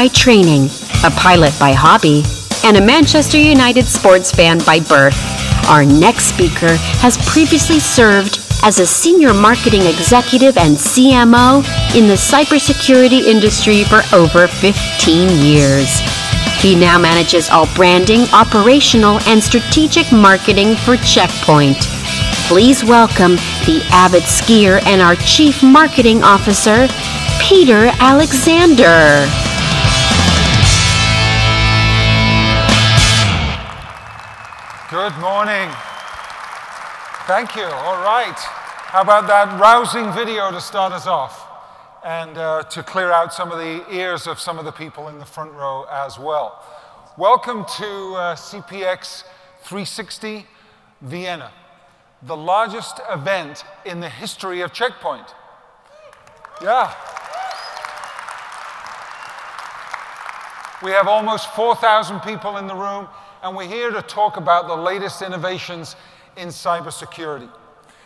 by training, a pilot by hobby, and a Manchester United sports fan by birth, our next speaker has previously served as a senior marketing executive and CMO in the cybersecurity industry for over 15 years. He now manages all branding, operational, and strategic marketing for Check Point. Please welcome the avid skier and our Chief Marketing Officer, Peter Alexander. Good morning. Thank you. All right. How about that rousing video to start us off? And to clear out some of the ears of some of the people in the front row as well. Welcome to CPX 360 Vienna, the largest event in the history of Check Point. Yeah. We have almost 4,000 people in the room, and we're here to talk about the latest innovations in cybersecurity.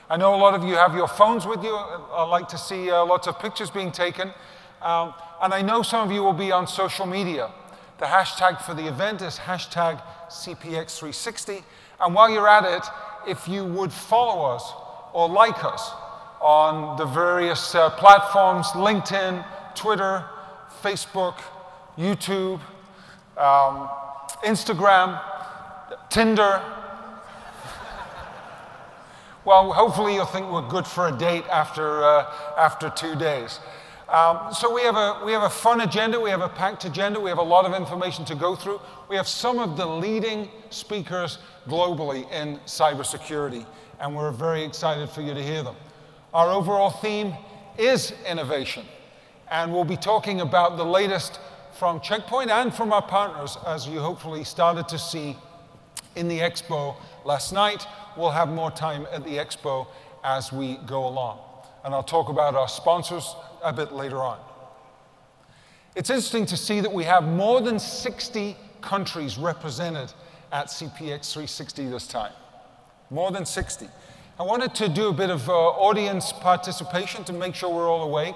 I know a lot of you have your phones with you. I like to see lots of pictures being taken. And I know some of you will be on social media. The hashtag for the event is hashtag CPX360. And while you're at it, if you would follow us or like us on the various platforms, LinkedIn, Twitter, Facebook, YouTube, Instagram, Tinder. Well, hopefully you'll think we're good for a date after 2 days. So we have a fun agenda, we have a packed agenda, we have a lot of information to go through. We have some of the leading speakers globally in cybersecurity, and we're very excited for you to hear them. Our overall theme is innovation, and we'll be talking about the latest from Check Point and from our partners, as you hopefully started to see in the expo last night. We'll have more time at the expo as we go along. And I'll talk about our sponsors a bit later on. It's interesting to see that we have more than 60 countries represented at CPX 360 this time. More than 60. I wanted to do a bit of audience participation to make sure we're all awake.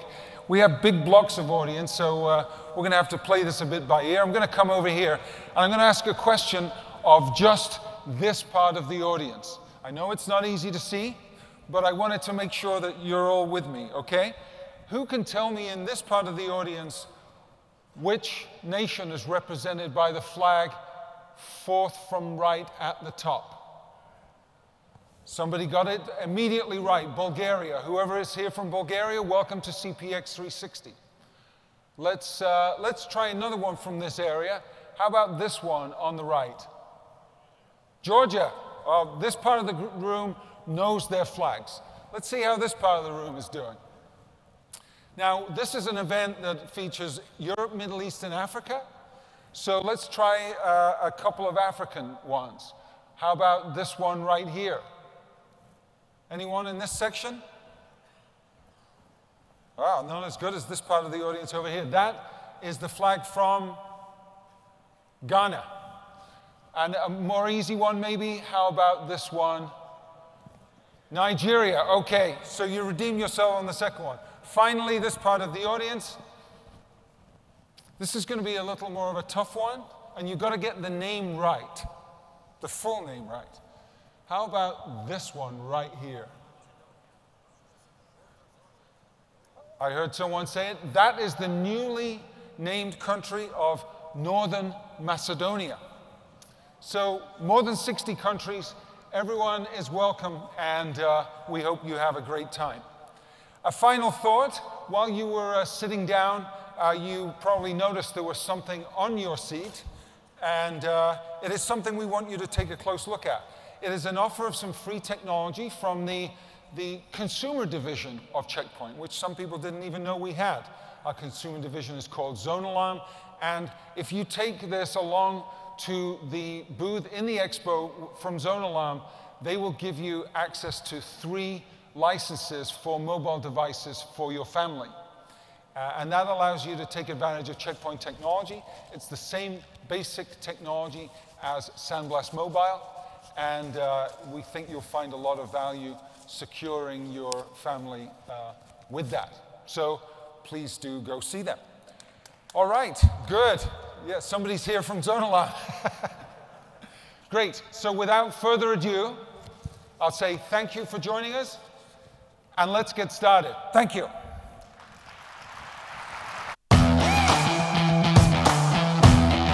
We have big blocks of audience, so we're going to have to play this a bit by ear. I'm going to come over here, and I'm going to ask a question of just this part of the audience. I know it's not easy to see, but I wanted to make sure that you're all with me, okay? Who can tell me in this part of the audience which nation is represented by the flag fourth from right at the top? Somebody got it immediately right. Bulgaria. Whoever is here from Bulgaria, welcome to CPX 360. Let's try another one from this area. How about this one on the right? Georgia. This part of the room knows their flags. Let's see how this part of the room is doing. Now, this is an event that features Europe, Middle East, and Africa. So let's try a couple of African ones. How about this one right here? Anyone in this section? Wow, not as good as this part of the audience over here. That is the flag from Ghana. And a more easy one maybe, how about this one? Nigeria, okay, so you redeemed yourself on the second one. Finally, this part of the audience. This is going to be a little more of a tough one, and you've got to get the name right, the full name right. How about this one right here? I heard someone say it. That is the newly named country of Northern Macedonia. So more than 60 countries, everyone is welcome, and we hope you have a great time. A final thought, while you were sitting down, you probably noticed there was something on your seat, and it is something we want you to take a close look at. It is an offer of some free technology from the consumer division of Check Point, which some people didn't even know we had. Our consumer division is called Zone Alarm, and if you take this along to the booth in the expo from Zone Alarm, they will give you access to 3 licenses for mobile devices for your family. And that allows you to take advantage of Check Point technology. It's the same basic technology as Sandblast Mobile, and we think you'll find a lot of value securing your family with that. So please do go see them. All right, good. Yeah, somebody's here from Zonalan. Great. So without further ado, I'll say thank you for joining us, and let's get started. Thank you.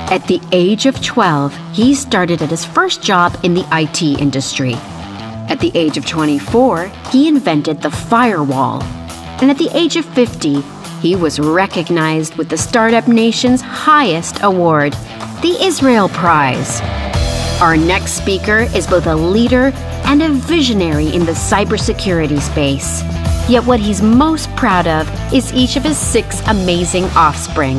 At the age of 12, he started at his first job in the IT industry. At the age of 24, he invented the firewall. And at the age of 50, he was recognized with the Startup Nation's highest award, the Israel Prize. Our next speaker is both a leader and a visionary in the cybersecurity space. Yet what he's most proud of is each of his 6 amazing offspring.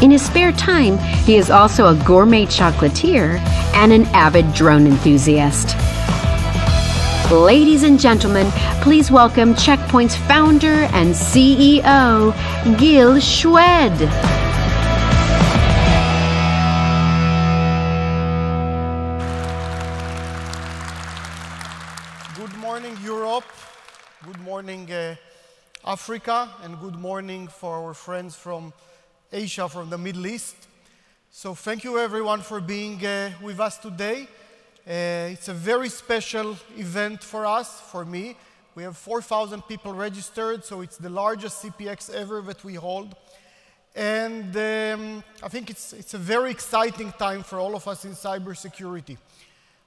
In his spare time, he is also a gourmet chocolatier and an avid drone enthusiast. Ladies and gentlemen, please welcome Check Point's founder and CEO, Gil Shwed. Good morning, Europe. Good morning, Africa. And good morning for our friends from Asia, from the Middle East. So thank you, everyone, for being with us today. It's a very special event for us, for me. We have 4,000 people registered, so it's the largest CPX ever that we hold. And I think it's a very exciting time for all of us in cybersecurity.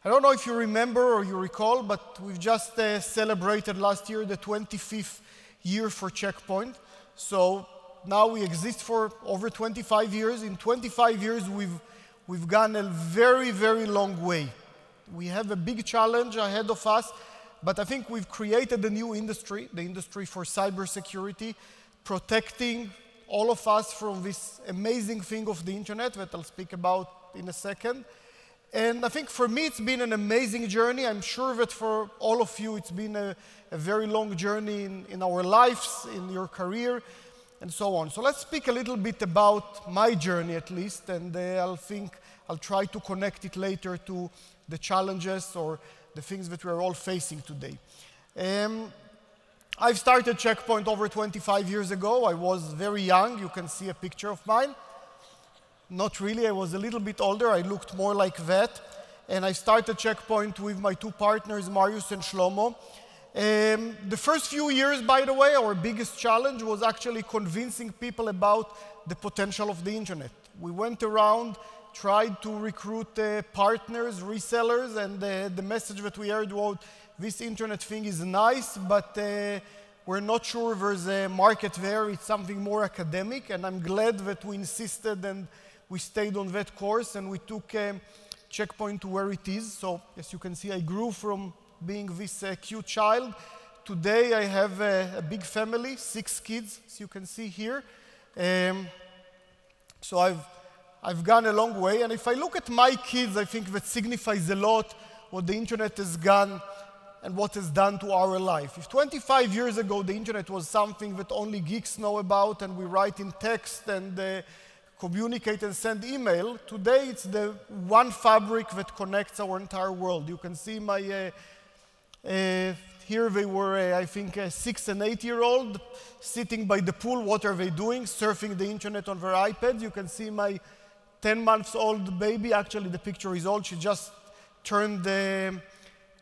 I don't know if you remember or you recall, but we've just celebrated last year the 25th year for Check Point. So now we exist for over 25 years. In 25 years, we've gone a very, very long way. We have a big challenge ahead of us, but I think we've created a new industry, the industry for cybersecurity, protecting all of us from this amazing thing of the internet that I'll speak about in a second. And I think for me, it's been an amazing journey. I'm sure that for all of you, it's been a very long journey in our lives, in your career, and so on. So let's speak a little bit about my journey, at least, and I'll try to connect it later to the challenges or the things that we're all facing today. I've started Check Point over 25 years ago. I was very young. You can see a picture of mine. Not really. I was a little bit older. I looked more like that. And I started Check Point with my 2 partners, Marius and Shlomo. The first few years, by the way, our biggest challenge was actually convincing people about the potential of the internet. We went around, tried to recruit partners, resellers, and the message that we heard was, this internet thing is nice, but we're not sure there's a market there. It's something more academic, and I'm glad that we insisted and we stayed on that course, and we took Check Point to where it is. So as you can see, I grew from being this cute child. Today I have a big family, 6 kids, as you can see here. So I've gone a long way, and if I look at my kids, I think that signifies a lot what the internet has done and what has done to our life. If 25 years ago the internet was something that only geeks know about and we write in text and communicate and send email, today it's the one fabric that connects our entire world. You can see my, here they were, I think, a 6 and 8-year-old sitting by the pool. What are they doing? Surfing the internet on their iPads. You can see my 10-month-old baby. Actually, the picture is old. She just turned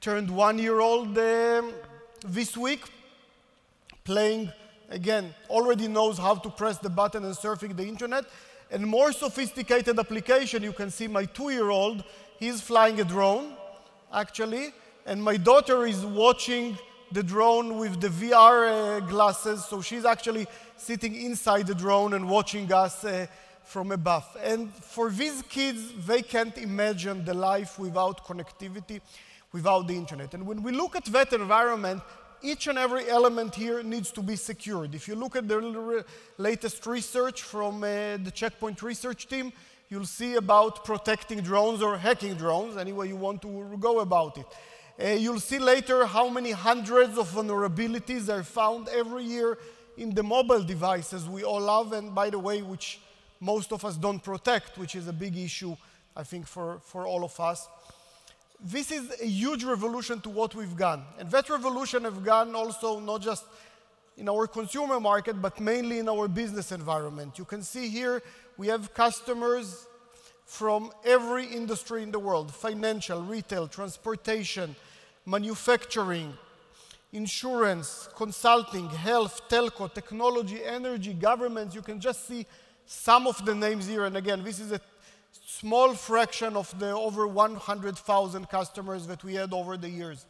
1-year-old this week, playing, again, already knows how to press the button and surfing the internet. And more sophisticated application, you can see my 2-year-old, he's flying a drone, actually, and my daughter is watching the drone with the VR glasses, so she's actually sitting inside the drone and watching us from above. And for these kids, they can't imagine the life without connectivity, without the internet. And when we look at that environment, each and every element here needs to be secured. If you look at the latest research from the Check Point research team, you'll see about protecting drones or hacking drones, any way you want to go about it. You'll see later how many hundreds of vulnerabilities are found every year in the mobile devices we all love, and by the way, which most of us don't protect, which is a big issue, I think, for all of us. This is a huge revolution to what we've done. And that revolution has gone also not just in our consumer market, but mainly in our business environment. You can see here we have customers from every industry in the world: financial, retail, transportation, manufacturing, insurance, consulting, health, telco, technology, energy, governments. You can just see some of the names here. And again, this is a small fraction of the over 100,000 customers that we had over the years.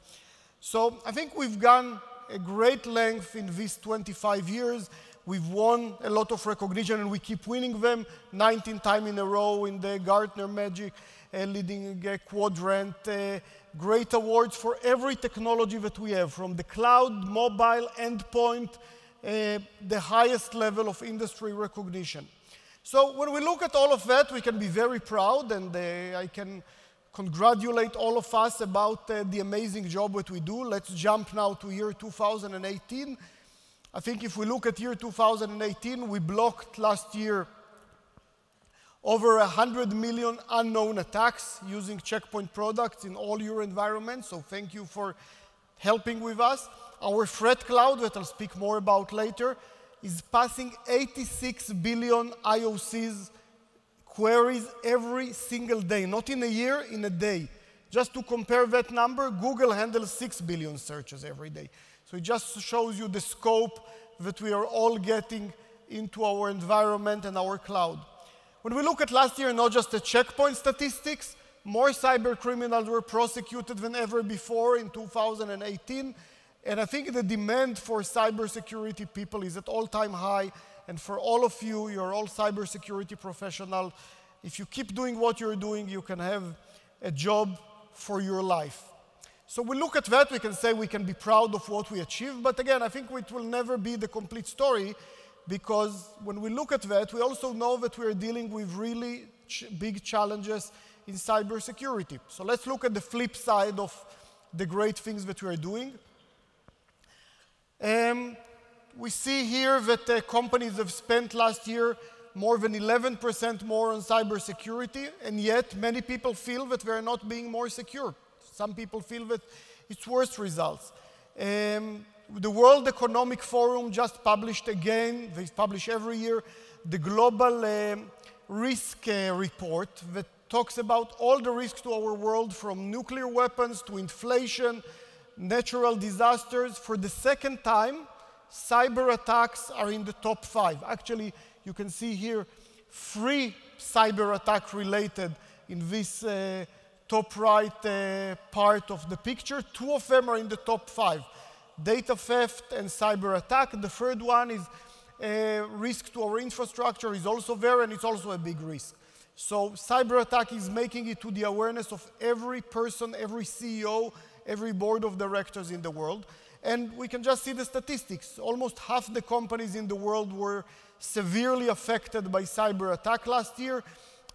So I think we've gone a great length in these 25 years. We've won a lot of recognition, and we keep winning them 19 times in a row in the Gartner Magic Leading Quadrant. Great awards for every technology that we have, from the cloud, mobile, endpoint, the highest level of industry recognition. So when we look at all of that, we can be very proud, and I can congratulate all of us about the amazing job that we do. Let's jump now to year 2018. I think if we look at year 2018, we blocked last year over 100 million unknown attacks using Checkpoint products in all your environments. So thank you for helping with us. Our threat cloud, that I'll speak more about later, is passing 86 billion IOCs queries every single day. Not in a year, in a day. Just to compare that number, Google handles 6 billion searches every day. So it just shows you the scope that we are all getting into our environment and our cloud. When we look at last year, not just the Checkpoint statistics, more cyber criminals were prosecuted than ever before in 2018. And I think the demand for cybersecurity people is at all-time high. And for all of you, you're all cybersecurity professionals. If you keep doing what you're doing, you can have a job for your life. So we look at that, we can say we can be proud of what we achieved. But again, I think it will never be the complete story, because when we look at that, we also know that we are dealing with really big challenges in cybersecurity. So let's look at the flip side of the great things that we are doing. We see here that companies have spent last year more than 11% more on cybersecurity, and yet many people feel that we are not being more secure. Some people feel that it's worse results. The World Economic Forum just published again, they publish every year, the global risk report that talks about all the risks to our world, from nuclear weapons to inflation, natural disasters. For the second time, cyber attacks are in the top 5. Actually, you can see here 3 cyber attack related in this top right part of the picture. 2 of them are in the top 5. Data theft and cyber attack. The third one is risk to our infrastructure is also there, and it's also a big risk. So cyber attack is making it to the awareness of every person, every CEO, every board of directors in the world. And we can just see the statistics. Almost half the companies in the world were severely affected by cyber attack last year,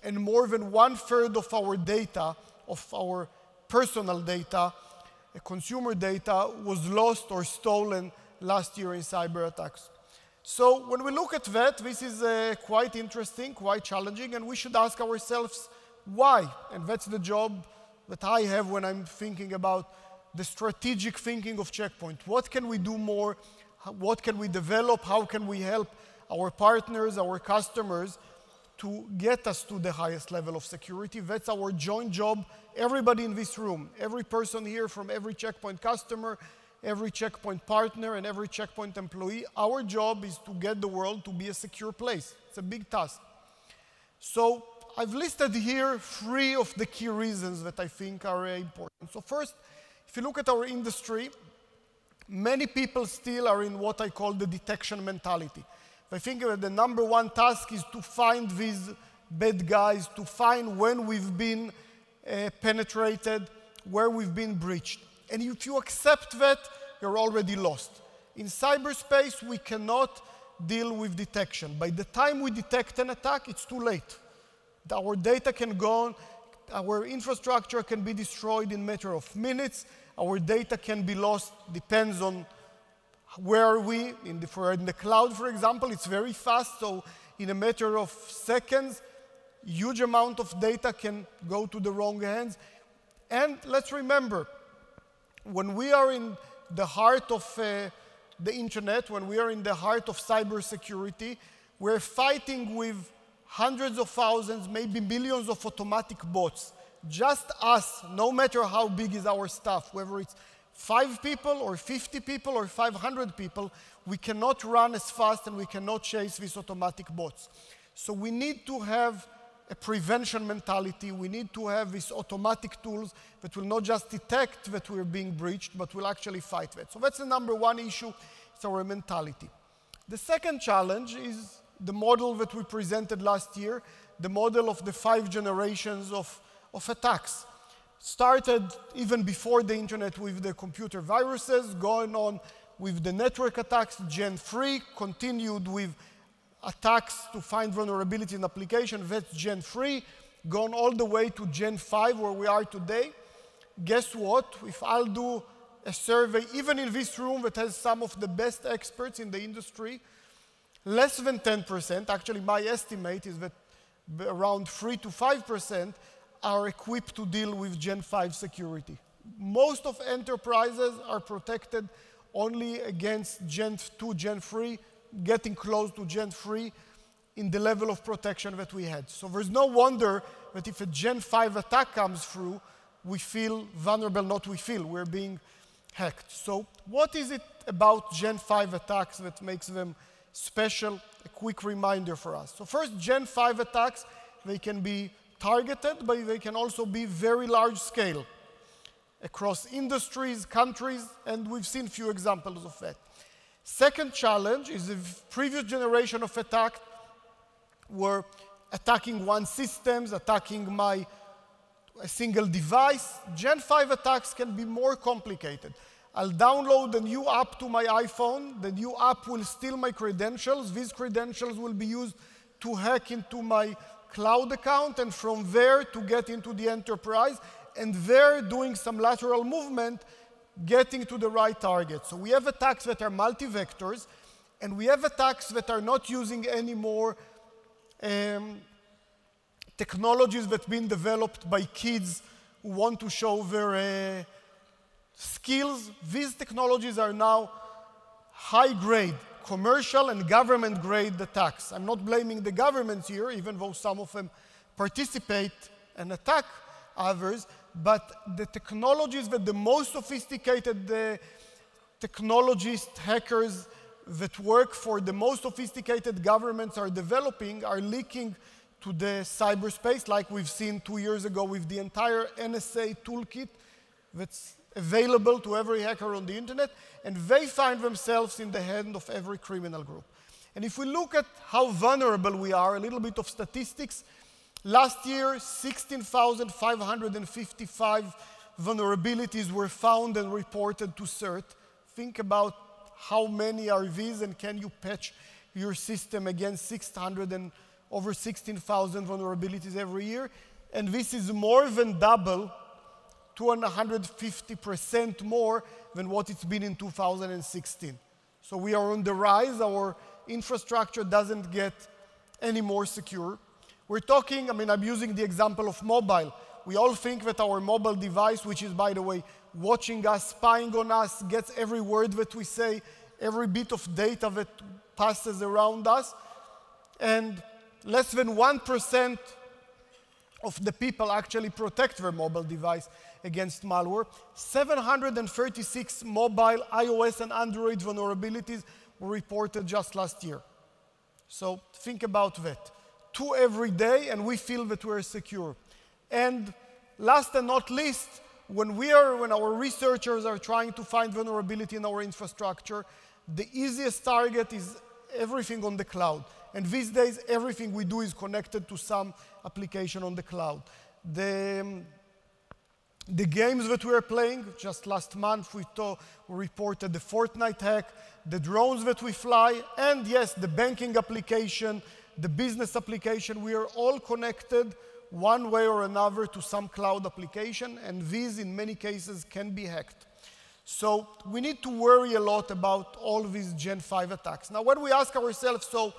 and more than 1/3 of our data, of our personal data, consumer data, was lost or stolen last year in cyber attacks. So when we look at that, this is quite interesting, quite challenging, and we should ask ourselves why. And that's the job that I have when I'm thinking about the strategic thinking of Checkpoint. What can we do more? What can we develop? How can we help our partners, our customers, to get us to the highest level of security? That's our joint job. Everybody in this room, every person here, from every Checkpoint customer, every Checkpoint partner, and every Checkpoint employee, our job is to get the world to be a secure place. It's a big task. So I've listed here 3 of the key reasons that I think are important. So first, if you look at our industry, many people still are in what I call the detection mentality. I think that the number 1 task is to find these bad guys, to find when we've been penetrated, where we've been breached. And if you accept that, you're already lost. In cyberspace, we cannot deal with detection. By the time we detect an attack, it's too late. Our data can go, our infrastructure can be destroyed in a matter of minutes. Our data can be lost, depends on where are we. If we're in the cloud, for example, it's very fast. So in a matter of seconds, huge amount of data can go to the wrong hands. And let's remember, when we are in the heart of the internet, when we are in the heart of cybersecurity, we're fighting with hundreds of thousands, maybe millions of automatic bots. Just us, no matter how big is our staff, whether it's 5 people or 50 people or 500 people, we cannot run as fast and we cannot chase these automatic bots. So we need to have a prevention mentality. We need to have these automatic tools that will not just detect that we're being breached, but will actually fight that. So that's the number one issue, it's our mentality. The second challenge is the model that we presented last year, the model of the 5 generations of attacks. Started even before the internet with the computer viruses, going on with the network attacks, Gen 3, continued with attacks to find vulnerability in application, that's Gen 3, gone all the way to Gen 5, where we are today. Guess what? If I'll do a survey, even in this room that has some of the best experts in the industry, less than 10%, actually my estimate is that around 3 to 5% are equipped to deal with Gen 5 security. Most of enterprises are protected only against Gen 2, Gen 3, getting close to Gen 3 in the level of protection that we had. So there's no wonder that if a Gen 5 attack comes through, we feel vulnerable, not we feel, we're being hacked. So what is it about Gen 5 attacks that makes them special? A quick reminder for us. So first, Gen 5 attacks, they can be targeted, but they can also be very large scale across industries, countries, and we've seen few examples of that. Second challenge is the previous generation of attack were attacking one systems, attacking a single device. Gen 5 attacks can be more complicated. I'll download a new app to my iPhone. The new app will steal my credentials. These credentials will be used to hack into my cloud account, and from there to get into the enterprise, and there doing some lateral movement, getting to the right target. So we have attacks that are multi-vectors, and we have attacks that are not using any more technologies that have been developed by kids who want to show their skills. These technologies are now high-grade, commercial and government-grade attacks. I'm not blaming the governments here, even though some of them participate and attack others, but the technologies that the most sophisticated technologists, hackers that work for the most sophisticated governments are developing are leaking to the cyberspace, like we've seen 2 years ago with the entire NSA toolkit that's available to every hacker on the internet, and they find themselves in the hand of every criminal group. And if we look at how vulnerable we are, a little bit of statistics, last year 16,555 vulnerabilities were found and reported to CERT. Think about how many are these, and can you patch your system against 600 and over 16,000 vulnerabilities every year? And this is more than double, 250% more than what it's been in 2016. So we are on the rise. Our infrastructure doesn't get any more secure. We're talking, I'm using the example of mobile. We all think that our mobile device, which is, by the way, watching us, spying on us, gets every word that we say, every bit of data that passes around us, and less than 1% of the people actually protect their mobile device against malware. 736 mobile iOS and Android vulnerabilities were reported just last year. So think about that. 2 every day, and we feel that we're secure. And last and not least, when our researchers are trying to find vulnerability in our infrastructure, the easiest target is everything on the cloud. And these days, everything we do is connected to some application on the cloud. The games that we are playing, just last month we reported the Fortnite hack, the drones that we fly, and yes, the banking application, the business application, we are all connected one way or another to some cloud application, and these in many cases can be hacked. So we need to worry a lot about all these Gen 5 attacks. Now when we ask ourselves, so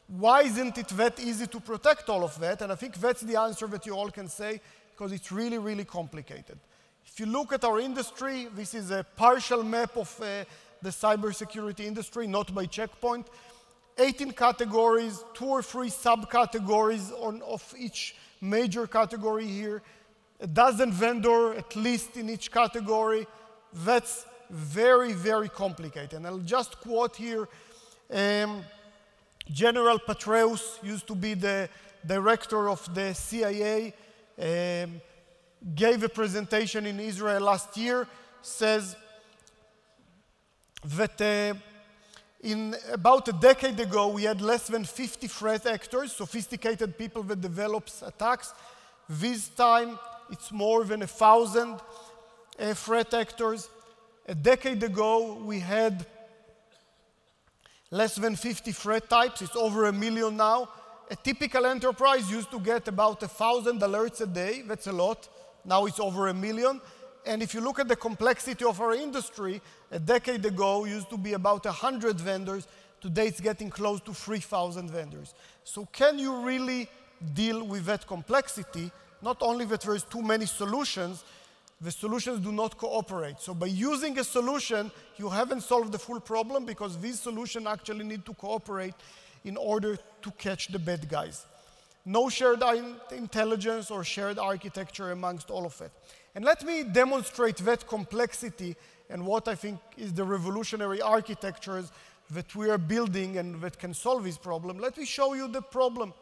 why isn't it that easy to protect all of that? And I think that's the answer that you all can say, because it's really, really complicated. If you look at our industry, this is a partial map of the cybersecurity industry, not by checkpoint. 18 categories, 2 or 3 subcategories of each major category here. A dozen vendors at least in each category. That's very, very complicated. And I'll just quote here, General Petraeus used to be the director of the CIA, gave a presentation in Israel last year, says that in about a decade ago, we had less than 50 threat actors, sophisticated people that develops attacks. This time, it's more than 1,000 threat actors. A decade ago, we had less than 50 threat types. It's over 1 million now. A typical enterprise used to get about 1,000 alerts a day. That's a lot. Now it's over 1 million. And if you look at the complexity of our industry, a decade ago used to be about 100 vendors. Today it's getting close to 3,000 vendors. So can you really deal with that complexity? Not only that there's too many solutions, the solutions do not cooperate. So by using a solution, you haven't solved the full problem because these solutions actually need to cooperate in order to catch the bad guys. No shared intelligence or shared architecture amongst all of it. And let me demonstrate that complexity and what I think is the revolutionary architectures that we are building and that can solve this problem. Let me show you the problem.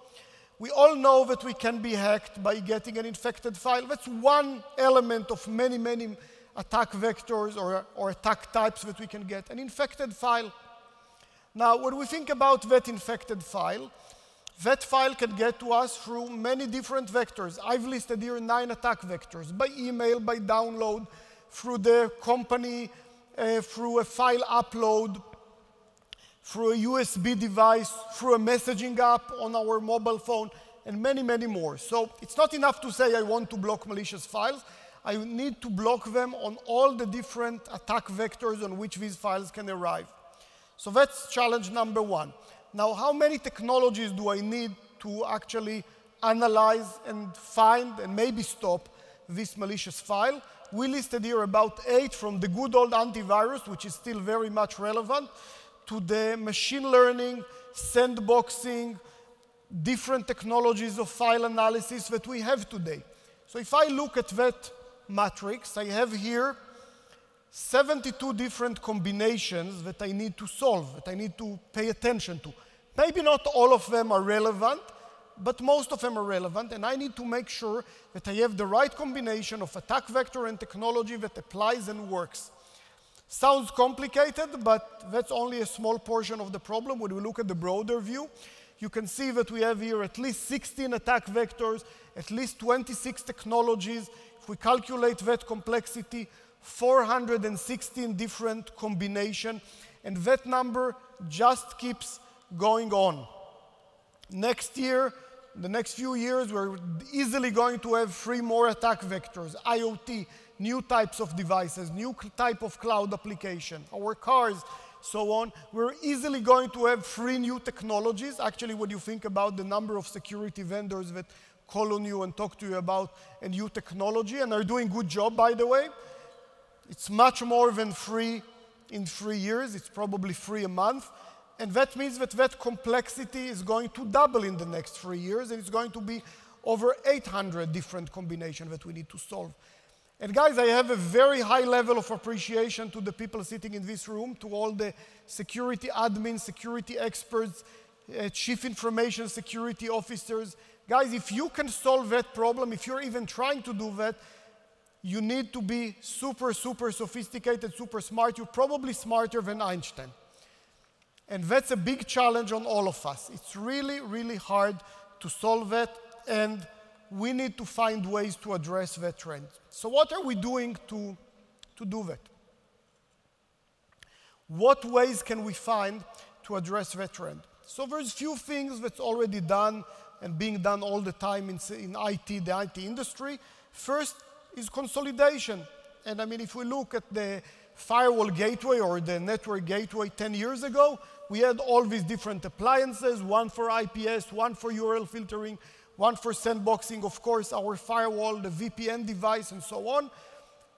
We all know that we can be hacked by getting an infected file. That's one element of many, many attack vectors or attack types that we can get, an infected file. Now, when we think about that infected file, that file can get to us through many different vectors. I've listed here 9 attack vectors, by email, by download, through the company, through a file upload, through a USB device, through a messaging app on our mobile phone, and many, many more. So it's not enough to say I want to block malicious files. I need to block them on all the different attack vectors on which these files can arrive. So that's challenge number 1. Now, how many technologies do I need to actually analyze and find and maybe stop this malicious file? We listed here about 8, from the good old antivirus, which is still very much relevant, to the machine learning, sandboxing, different technologies of file analysis that we have today. So if I look at that matrix, I have here 72 different combinations that I need to solve, that I need to pay attention to. Maybe not all of them are relevant, but most of them are relevant, and I need to make sure that I have the right combination of attack vector and technology that applies and works. Sounds complicated, but that's only a small portion of the problem. When we look at the broader view, you can see that we have here at least 16 attack vectors, at least 26 technologies. If we calculate that complexity, 416 different combinations, and that number just keeps going on. Next year, the next few years, we're easily going to have 3 more attack vectors, IoT, new types of devices, new type of cloud application, our cars, so on. We're easily going to have 3 new technologies. Actually, when you think about the number of security vendors that call on you and talk to you about a new technology, and are doing a good job, by the way, it's much more than 3 in 3 years. It's probably 3 a month. And that means that that complexity is going to double in the next 3 years, and it's going to be over 800 different combinations that we need to solve. And guys, I have a very high level of appreciation to the people sitting in this room, to all the security admins, security experts, chief information security officers. Guys, if you can solve that problem, if you're even trying to do that, you need to be super, super sophisticated, super smart. You're probably smarter than Einstein. And that's a big challenge on all of us. It's really, really hard to solve that, and we need to find ways to address that trend. So what are we doing to do that? What ways can we find to address that trend? So there's few things that's already done and being done all the time in IT, the IT industry. First is consolidation. And I mean, if we look at the firewall gateway or the network gateway 10 years ago, we had all these different appliances, one for IPS, one for URL filtering, one for sandboxing, of course, our firewall, the VPN device, and so on.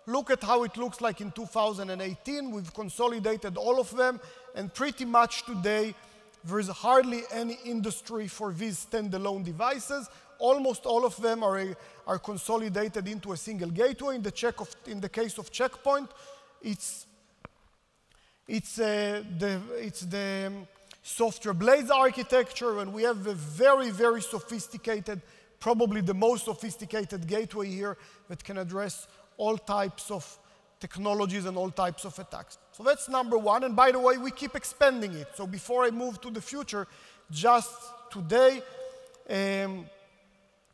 look at how it looks like in 2018. We've consolidated all of them, and pretty much today, there's hardly any industry for these standalone devices. Almost all of them are consolidated into a single gateway. In the case of Checkpoint, it's the software blades architecture, and we have a very, very sophisticated, probably the most sophisticated gateway here that can address all types of technologies and all types of attacks. So that's number one, and by the way, we keep expanding it. So before I move to the future, just today,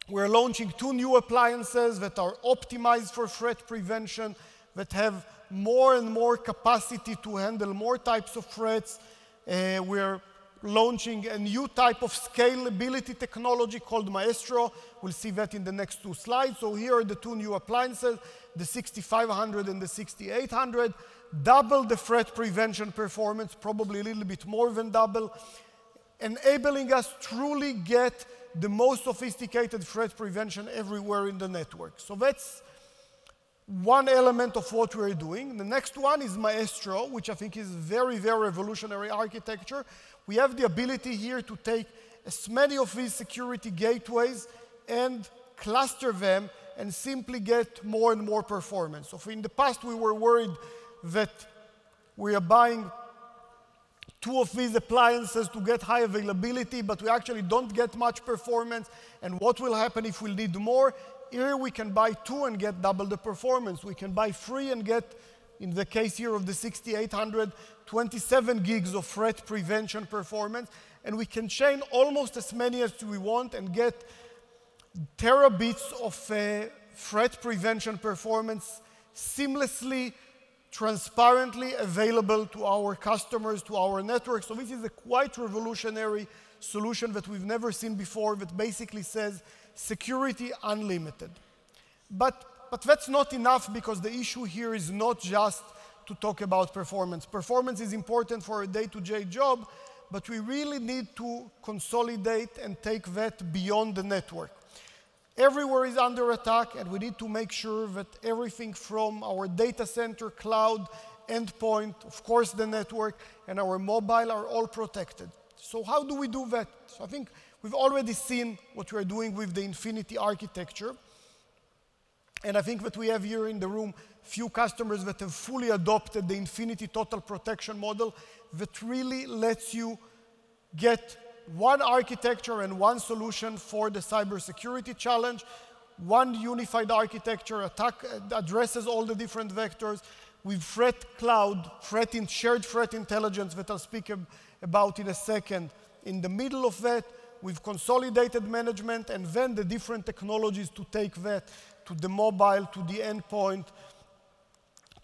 we're launching 2 new appliances that are optimized for threat prevention, that have more and more capacity to handle more types of threats. We're launching a new type of scalability technology called Maestro. We'll see that in the next 2 slides. So here are the 2 new appliances, the 6500 and the 6800. Double the threat prevention performance, probably a little bit more than double, enabling us truly get the most sophisticated threat prevention everywhere in the network. So that's one element of what we're doing. The next one is Maestro, which I think is very, very revolutionary architecture. We have the ability here to take as many of these security gateways and cluster them and simply get more and more performance. So in the past, we were worried that we are buying 2 of these appliances to get high availability, but we actually don't get much performance. And what will happen if we need more? Here we can buy 2 and get double the performance. We can buy 3 and get, in the case here of the 6800, 27 gigs of threat prevention performance. And we can chain almost as many as we want and get terabits of threat prevention performance seamlessly, transparently available to our customers, to our network. So this is a quite revolutionary solution that we've never seen before, that basically says security unlimited. But that's not enough, because the issue here is not just to talk about performance. Performance is important for a day-to-day job, but we really need to consolidate and take that beyond the network. Everywhere is under attack, and we need to make sure that everything from our data center, cloud, endpoint, of course the network, and our mobile are all protected. So how do we do that? So I think we've already seen what we're doing with the Infinity architecture. And I think that we have here in the room few customers that have fully adopted the Infinity Total Protection model that really lets you get one architecture and one solution for the cybersecurity challenge. One unified architecture addresses all the different vectors. With Threat Cloud, shared threat intelligence that I'll speak about in a second. In the middle of that, we've consolidated management, and then the different technologies to take that to the mobile, to the endpoint,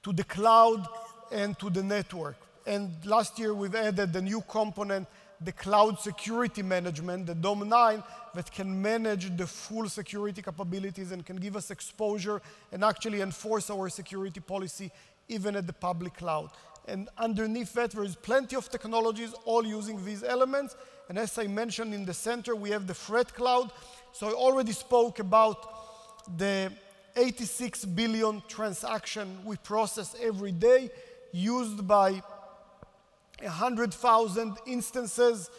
to the cloud, and to the network. And last year, we've added the new component, the cloud security management, the DOM9, that can manage the full security capabilities and can give us exposure and actually enforce our security policy even at the public cloud. And underneath that, there is plenty of technologies all using these elements. And as I mentioned in the center, we have the Threat Cloud. So I already spoke about the 86 billion transactions we process every day, used by 100,000 instances,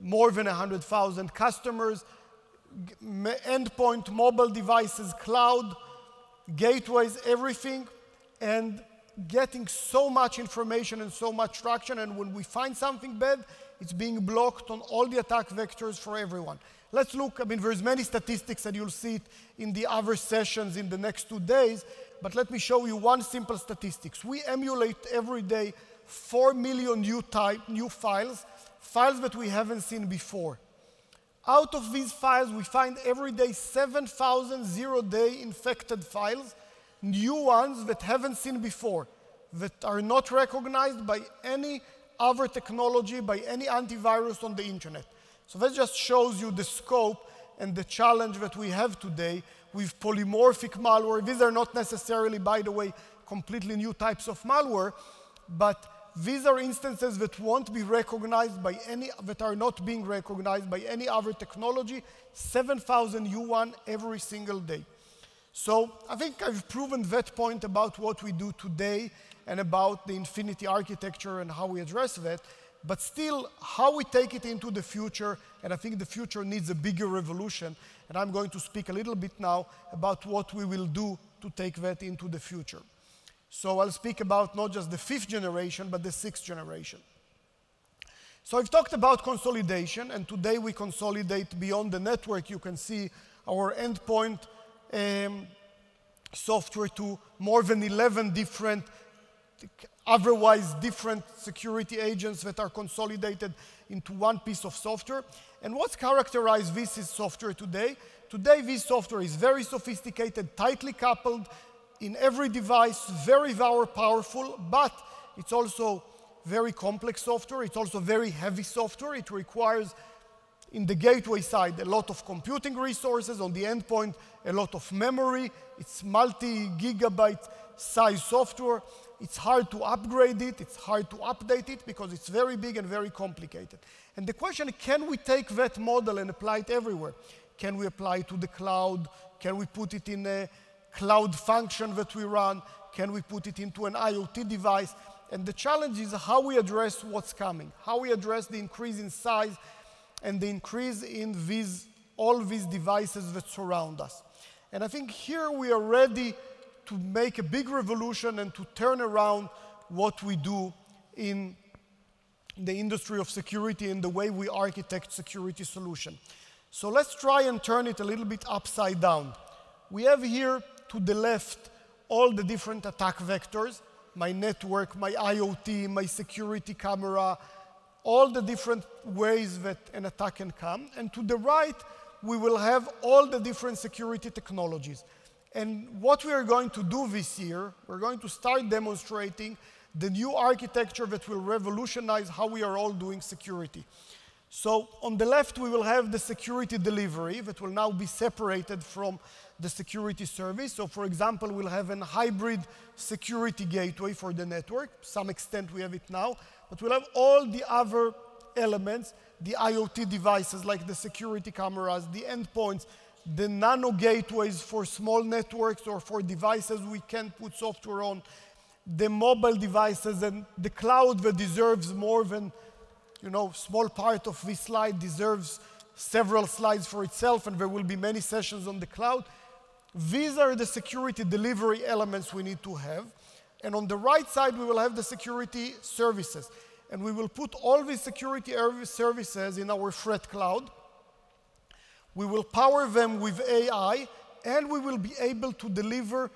more than 100,000 customers, endpoint, mobile devices, cloud, gateways, everything, and getting so much information and so much traction. And when we find something bad, it's being blocked on all the attack vectors for everyone. Let's look, there's many statistics, and you'll see it in the other sessions in the next 2 days, but let me show you one simple statistics. We emulate every day 4 million new files that we haven't seen before. Out of these files, we find every day 7,000 zero-day infected files, new ones that haven't seen before, that are not recognized by any other technology, by any antivirus on the internet. So that just shows you the scope and the challenge that we have today with polymorphic malware. These are not necessarily, by the way, completely new types of malware, but these are instances that won't be recognized by that are not being recognized by any other technology, 7,000 new one every single day. So I think I've proven that point about what we do today and about the Infinity architecture and how we address that. But still, how we take it into the future, and I think the future needs a bigger revolution. And I'm going to speak a little bit now about what we will do to take that into the future. So I'll speak about not just the 5th generation, but the 6th generation. So I've talked about consolidation, and today we consolidate beyond the network. You can see our endpoint software to more than 11 different, otherwise different security agents that are consolidated into one piece of software. And what's characterized this is software today? Today, this software is very sophisticated, tightly coupled in every device, very powerful, but it's also very complex software. It's also very heavy software. It requires, in the gateway side, a lot of computing resources. On the endpoint, a lot of memory. It's multi-gigabyte size software. It's hard to upgrade it. It's hard to update it because it's very big and very complicated. And the question is, can we take that model and apply it everywhere? Can we apply it to the cloud? Can we put it in a cloud function that we run? Can we put it into an IoT device? And the challenge is how we address what's coming, how we address the increase in size and the increase in all these devices that surround us. And I think here we are ready to make a big revolution and to turn around what we do in the industry of security and the way we architect security solution. So let's try and turn it a little bit upside down. We have here to the left all the different attack vectors, my network, my IoT, my security camera, all the different ways that an attack can come. And to the right, we will have all the different security technologies. And what we are going to do this year, we're going to start demonstrating the new architecture that will revolutionize how we are all doing security. So on the left, we will have the security delivery that will now be separated from the security service. So for example, we'll have a hybrid security gateway for the network. To some extent, we have it now. But we'll have all the other elements, the IoT devices like the security cameras, the endpoints, the nano gateways for small networks or for devices we can't put software on, the mobile devices, and the cloud that deserves more than, small part of this slide deserves several slides for itself, and there will be many sessions on the cloud. These are the security delivery elements we need to have. And on the right side, we will have the security services. And we will put all these security services in our threat cloud. We will power them with AI, and we will be able to deliver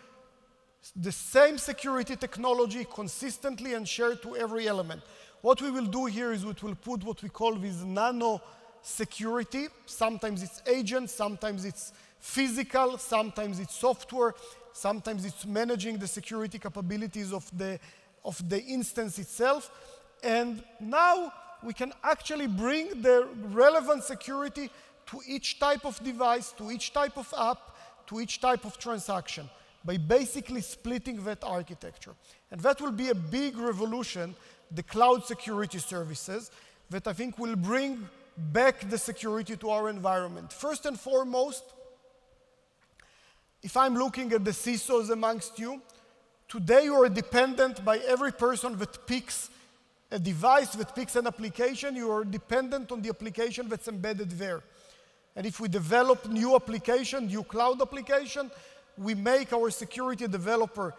the same security technology consistently and share to every element. What we will do here is we will put what we call this nano security. Sometimes it's agents, sometimes it's physical, sometimes it's software, sometimes it's managing the security capabilities of the instance itself. And now we can actually bring the relevant security to each type of device, to each type of app, to each type of transaction by basically splitting that architecture. And that will be a big revolution, the cloud security services, that I think will bring back the security to our environment. First and foremost, if I'm looking at the CISOs amongst you, today you are dependent by every person that picks a device, that picks an application, you are dependent on the application that's embedded there. And if we develop new application, new cloud application, we make our security developers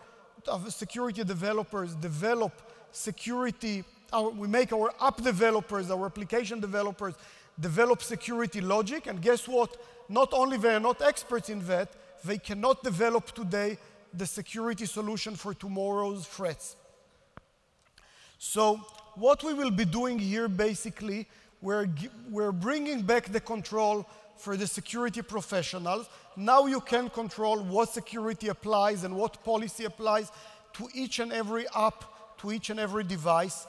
develop security, we make our app developers, our application developers develop security logic. And guess what? Not only they are not experts in that, they cannot develop today the security solution for tomorrow's threats. So what we will be doing here, basically, we're bringing back the control for the security professionals. Now you can control what security applies and what policy applies to each and every app, to each and every device.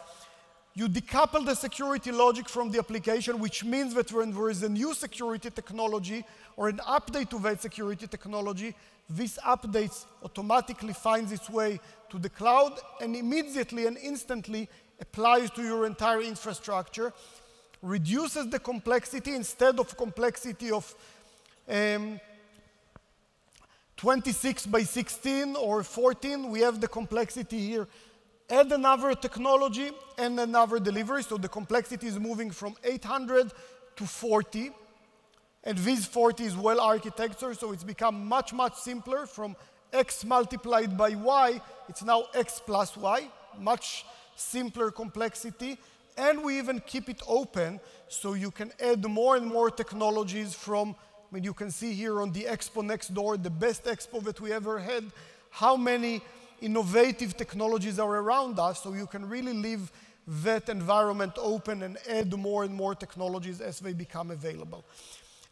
You decouple the security logic from the application, which means that when there is a new security technology or an update to that security technology, this update automatically finds its way to the cloud and immediately and instantly applies to your entire infrastructure, reduces the complexity instead of complexity of to 26 by 16 or 14, we have the complexity here. Add another technology and another delivery, so the complexity is moving from 800 to 40. And this 40 is well architecture, so it's become much, much simpler. From x multiplied by y, it's now x plus y, much simpler complexity. And we even keep it open, so you can add more and more technologies from, I mean, you can see here on the expo next door, the best expo that we ever had, how many innovative technologies are around us, so you can really leave that environment open and add more and more technologies as they become available.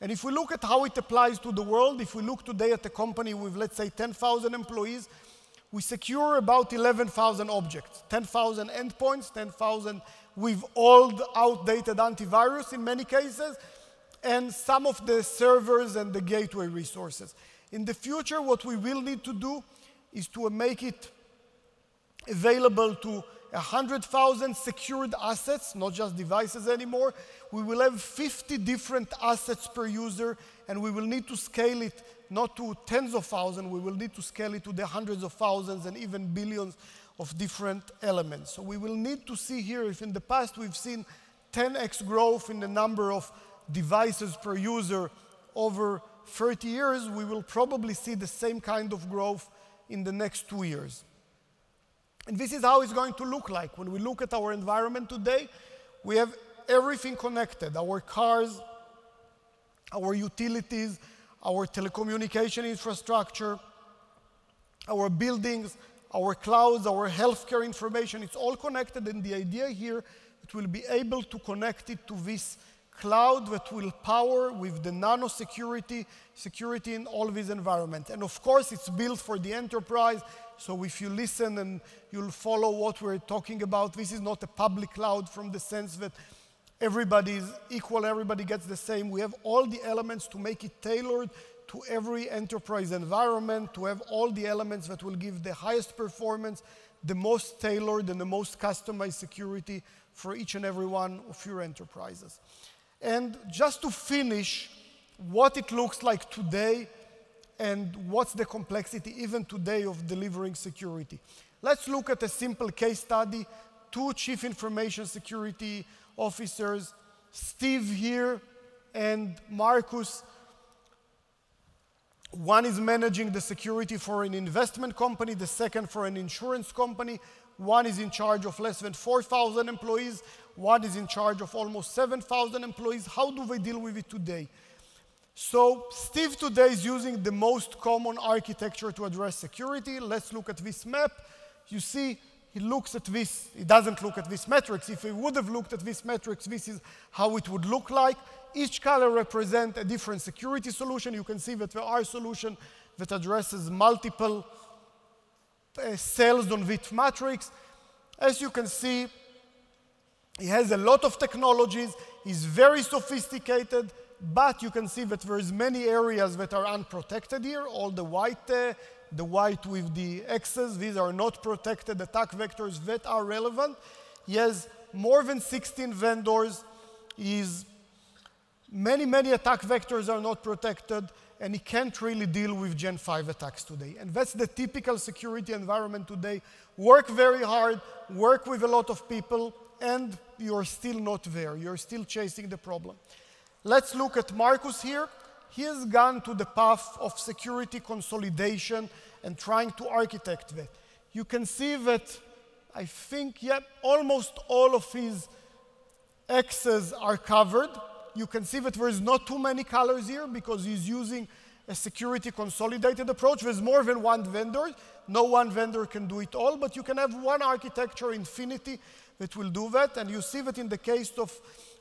And if we look at how it applies to the world, if we look today at a company with, let's say, 10,000 employees, we secure about 11,000 objects, 10,000 endpoints, 10,000 with old, outdated antivirus in many cases, and some of the servers and the gateway resources. In the future, what we will need to do is to make it available to 100,000 secured assets, not just devices anymore. We will have 50 different assets per user, and we will need to scale it not to tens of thousands, we will need to scale it to the hundreds of thousands and even billions of different elements. So we will need to see here, if in the past we've seen 10x growth in the number of devices per user over 30 years, we will probably see the same kind of growth in the next 2 years. And this is how it's going to look like. When we look at our environment today, we have everything connected, our cars, our utilities, our telecommunication infrastructure, our buildings, our clouds, our healthcare information, it's all connected, and the idea here, it will be able to connect it to this cloud that will power with the nano security in all this environment. And of course, it's built for the enterprise, so if you listen and you'll follow what we're talking about, this is not a public cloud from the sense that everybody is equal, everybody gets the same. We have all the elements to make it tailored to every enterprise environment, to have all the elements that will give the highest performance, the most tailored and the most customized security for each and every one of your enterprises. And just to finish, what it looks like today and what's the complexity even today of delivering security. Let's look at a simple case study. 2 chief information security officers, Steve here and Marcus. One is managing the security for an investment company, the second for an insurance company. One is in charge of less than 4,000 employees. One is in charge of almost 7,000 employees. How do they deal with it today? So Steve today is using the most common architecture to address security. Let's look at this map. You see, he looks at this. He doesn't look at this matrix. If he would have looked at this matrix, this is how it would look like. Each color represents a different security solution. You can see that there are solutions that addresses multiple cells on this matrix. As you can see, he has a lot of technologies. He's very sophisticated, but you can see that there's many areas that are unprotected here. All the white with the X's, these are not protected attack vectors that are relevant. He has more than 16 vendors. Many attack vectors are not protected, and he can't really deal with Gen 5 attacks today. And that's the typical security environment today. Work very hard, work with a lot of people, and you're still not there. You're still chasing the problem. Let's look at Marcus here. He has gone to the path of security consolidation and trying to architect that. You can see that, I think, almost all of his X's are covered. You can see that there is not too many colors here because he's using a security consolidated approach. There's more than one vendor. No one vendor can do it all, but you can have one architecture, Infinity, that will do that. And you see that in the case of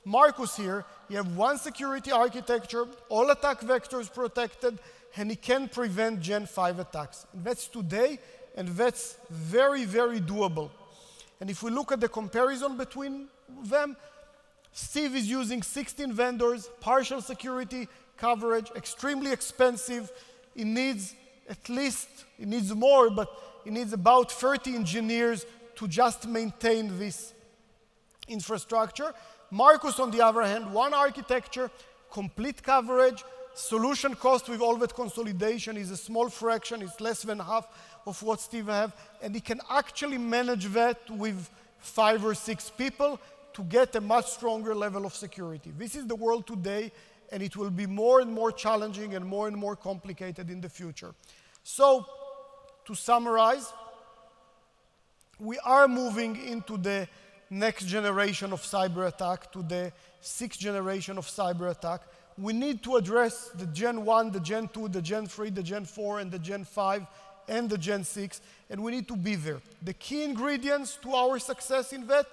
Marcus here, you have one security architecture, all attack vectors protected, and he can prevent Gen 5 attacks. And that's today, and that's very, very doable. And if we look at the comparison between them, Steve is using 16 vendors, partial security coverage, extremely expensive. It needs more, but it needs about 30 engineers to just maintain this infrastructure. Marcus, on the other hand, one architecture, complete coverage, solution cost with all that consolidation is a small fraction. It's less than half of what Steve have, and he can actually manage that with 5 or 6 people to get a much stronger level of security. This is the world today, and it will be more and more challenging and more complicated in the future. So, to summarize, we are moving into the next generation of cyber attack, to the 6th generation of cyber attack. We need to address the Gen 1, the Gen 2, the Gen 3, the Gen 4, and the Gen 5, and the Gen 6, and we need to be there. The key ingredients to our success in that: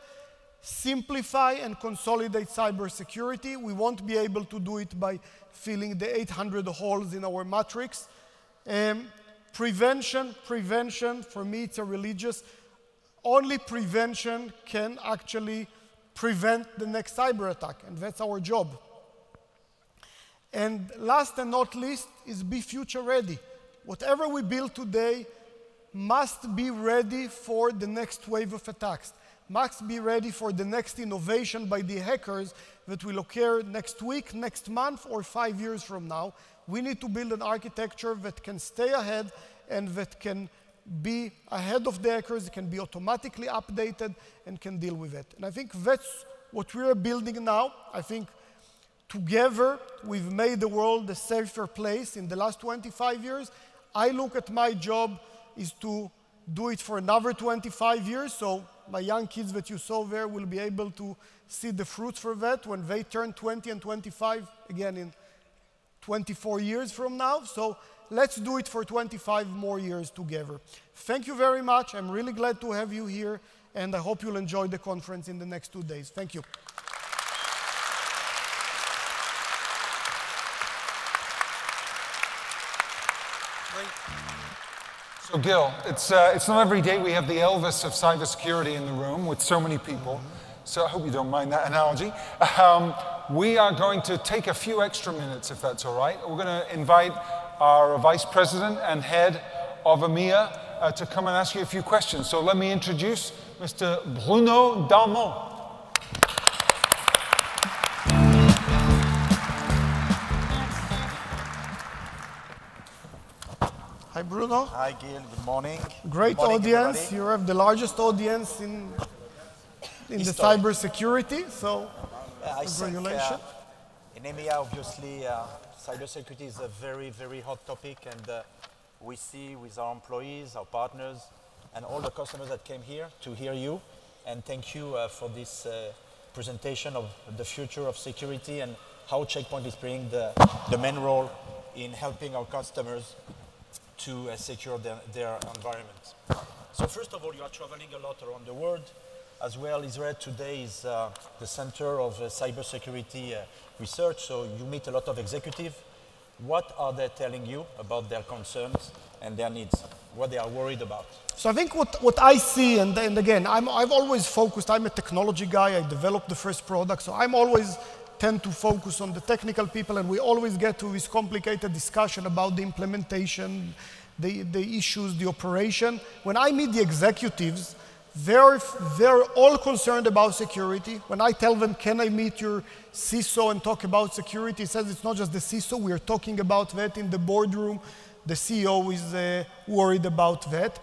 simplify and consolidate cybersecurity. We won't be able to do it by filling the 800 holes in our matrix. Prevention, for me it's a religious. Only prevention can actually prevent the next cyber attack, and that's our job. And last and not least is be future ready. Whatever we build today must be ready for the next wave of attacks, must be ready for the next innovation by the hackers that will occur next week, next month, or 5 years from now. We need to build an architecture that can stay ahead and that can be ahead of the hackers, can be automatically updated, and can deal with it. And I think that's what we are building now. I think together we've made the world a safer place in the last 25 years. I look at my job is to do it for another 25 years, so my young kids that you saw there will be able to see the fruits for that when they turn 20 and 25, again in 24 years from now. So let's do it for 25 more years together. Thank you very much. I'm really glad to have you here, and I hope you'll enjoy the conference in the next 2 days. Thank you. So Gil, it's not every day we have the Elvis of cybersecurity in the room with so many people. So I hope you don't mind that analogy. We are going to take a few extra minutes, if that's all right. We're going to invite our Vice President and Head of EMEA to come and ask you a few questions. So let me introduce Mr. Bruno Dalmont. Hi, Bruno. Hi, Gil. Good morning. Great Good morning, audience. everybody. You have the largest audience in the cybersecurity, so I congratulations. Think, in EMEA, obviously, cybersecurity is a very hot topic, and we see with our employees, our partners, and all the customers that came here to hear you. And thank you for this presentation of the future of security and how Check Point is playing the main role in helping our customers to secure their environment. So first of all, you are traveling a lot around the world. As well, Israel today is the center of cybersecurity research, so you meet a lot of executives. What are they telling you about their concerns and their needs? What they are worried about? So I think what I see, and again, I've always focused, I'm a technology guy, I developed the first product, so I'm always tend to focus on the technical people, and we always get to this complicated discussion about the implementation, the issues, the operation. When I meet the executives, they're all concerned about security. When I tell them, can I meet your CISO and talk about security, he says it's not just the CISO, we are talking about that in the boardroom. The CEO is worried about that.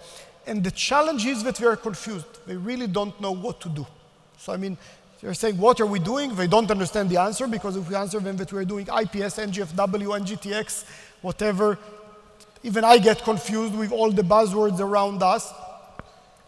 And the challenge is that they are confused. They really don't know what to do. So I mean, they're saying, what are we doing? They don't understand the answer, because if we answer them that we're doing IPS, NGFW, NGTX, whatever, even I get confused with all the buzzwords around us,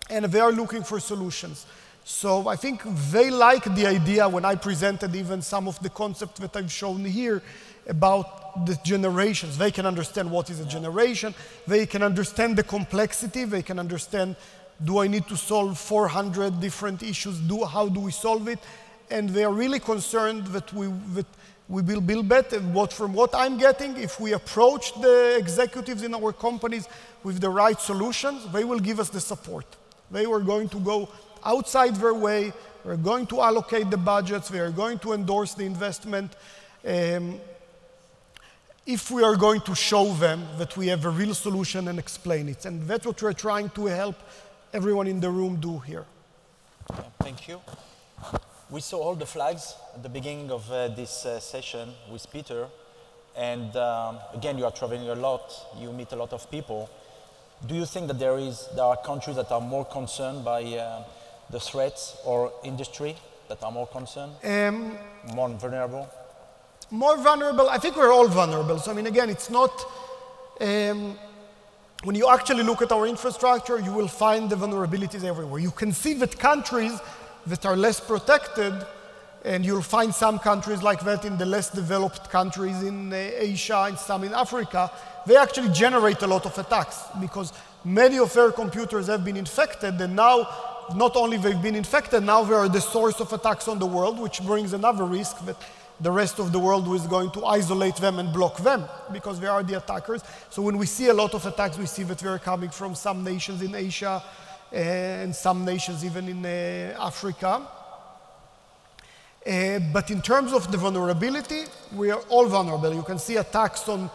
and they are looking for solutions. So I think they like the idea when I presented even some of the concepts that I've shown here about the generations. They can understand what is a generation, they can understand the complexity, they can understand, do I need to solve 400 different issues? How do we solve it? And they are really concerned that we will build better. From what I'm getting, if we approach the executives in our companies with the right solutions, they will give us the support. They were going to go outside their way, we're going to allocate the budgets, they are going to endorse the investment. If we are going to show them that we have a real solution and explain it. And that's what we're trying to help everyone in the room do here. Yeah, thank you. We saw all the flags at the beginning of this session with Peter. And again, you are traveling a lot, you meet a lot of people. Do you think that there are countries that are more concerned by the threats, or industry that are more concerned, more vulnerable? More vulnerable, I think we're all vulnerable. So I mean, again, it's not, when you actually look at our infrastructure, you will find the vulnerabilities everywhere. You can see that countries that are less protected, and you'll find some countries like that in the less developed countries in Asia and some in Africa, they actually generate a lot of attacks because many of their computers have been infected, and now not only they've been infected, now they are the source of attacks on the world, which brings another risk that the rest of the world is going to isolate them and block them because they are the attackers. So when we see a lot of attacks, we see that they're coming from some nations in Asia and some nations even in Africa. But in terms of the vulnerability, we are all vulnerable. You can see attacks on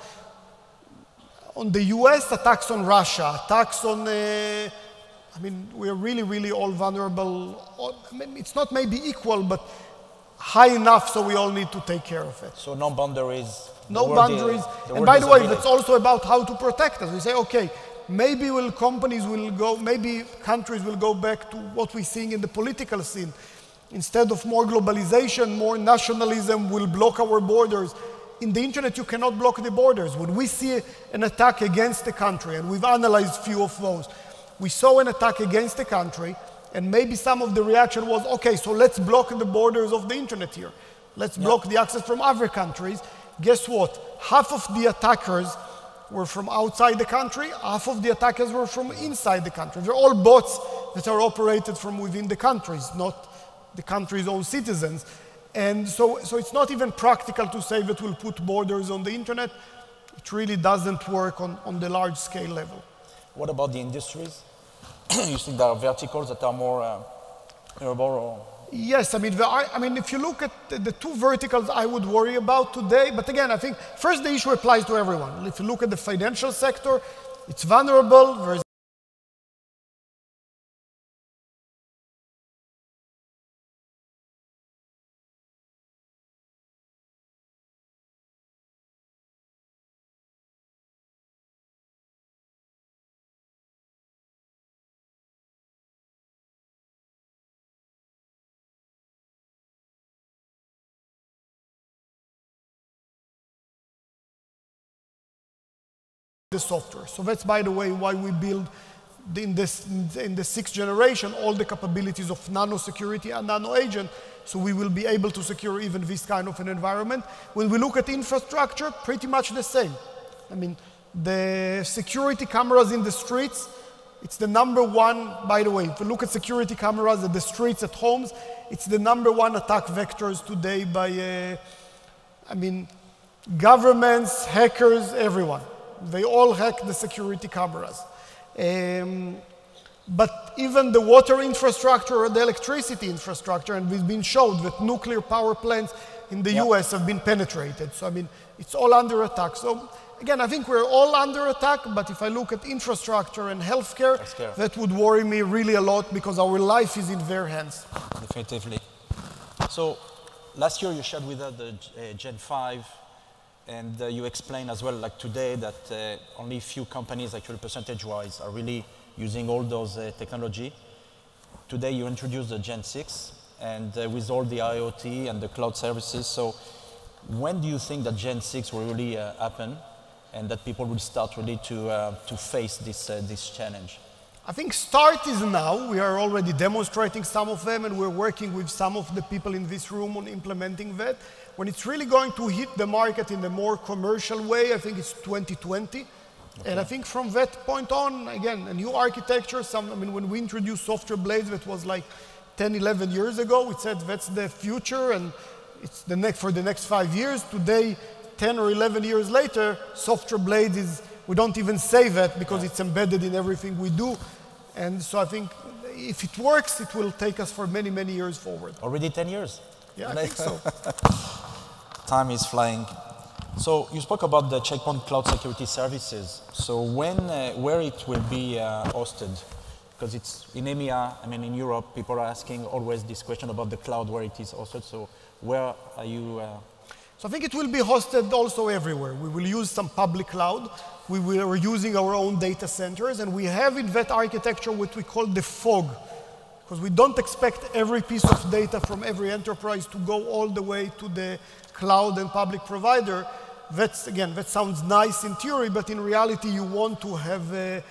the US, attacks on Russia, attacks on, I mean, we are really, really all vulnerable. It's not maybe equal, but high enough so we all need to take care of it. So no boundaries. No boundaries. And by the way, that's also about how to protect us. We say, okay, maybe countries will go back to what we're seeing in the political scene. Instead of more globalization, more nationalism will block our borders. In the internet, you cannot block the borders. When we see an attack against a country, and we've analyzed a few of those, we saw an attack against a country, and maybe some of the reaction was, okay, so let's block the borders of the internet here. Let's block the access from other countries. Guess what? Half of the attackers were from outside the country, half of the attackers were from inside the country. They're all bots that are operated from within the countries, not the country's own citizens. And so it's not even practical to say that we'll put borders on the internet. It really doesn't work on the large scale level. What about the industries? You think there are verticals that are more vulnerable? Yes, I mean, if you look at the two verticals I would worry about today, but again, I think first the issue applies to everyone. If you look at the financial sector, it's vulnerable. There's the software. So that's, by the way, why we build in the 6th generation all the capabilities of nano security and nano agent, so we will be able to secure even this kind of an environment. When we look at infrastructure, pretty much the same. I mean, the security cameras in the streets, it's the #1, by the way, if you look at security cameras at the streets, at homes, it's the #1 attack vectors today by, governments, hackers, everyone. They all hack the security cameras. But even the water infrastructure or the electricity infrastructure, and we've been shown that nuclear power plants in the US have been penetrated. So, I mean, it's all under attack. So, again, I think we're all under attack, but if I look at infrastructure and healthcare, that would worry me really a lot because our life is in their hands. Definitively. So, last year you shared with us the Gen 5. And you explained as well, like today, that only few companies, actually percentage-wise, are really using all those technology. Today you introduced the Gen 6, and with all the IoT and the cloud services. So when do you think that Gen 6 will really happen, and that people will start really to face this challenge? I think start is now. We are already demonstrating some of them, and we're working with some of the people in this room on implementing that. When it's really going to hit the market in a more commercial way, I think it's 2020. Okay. And I think from that point on, again, a new architecture, when we introduced software blades, that was like 10, 11 years ago, we said that's the future and it's for the next 5 years. Today, 10 or 11 years later, software blades is, we don't even say that because it's embedded in everything we do. And so I think if it works, it will take us for many, many years forward. Already 10 years? Yeah, I think so. Time is flying. So you spoke about the Checkpoint Cloud Security Services. So where it will be hosted? Because it's in EMEA, in Europe, people are asking always this question about the cloud, where it is hosted. So where are you? So I think it will be hosted also everywhere. We will use some public cloud. We're using our own data centers, and we have in that architecture what we call the fog, because we don't expect every piece of data from every enterprise to go all the way to the cloud and public provider. Again, that sounds nice in theory, but in reality, you want to have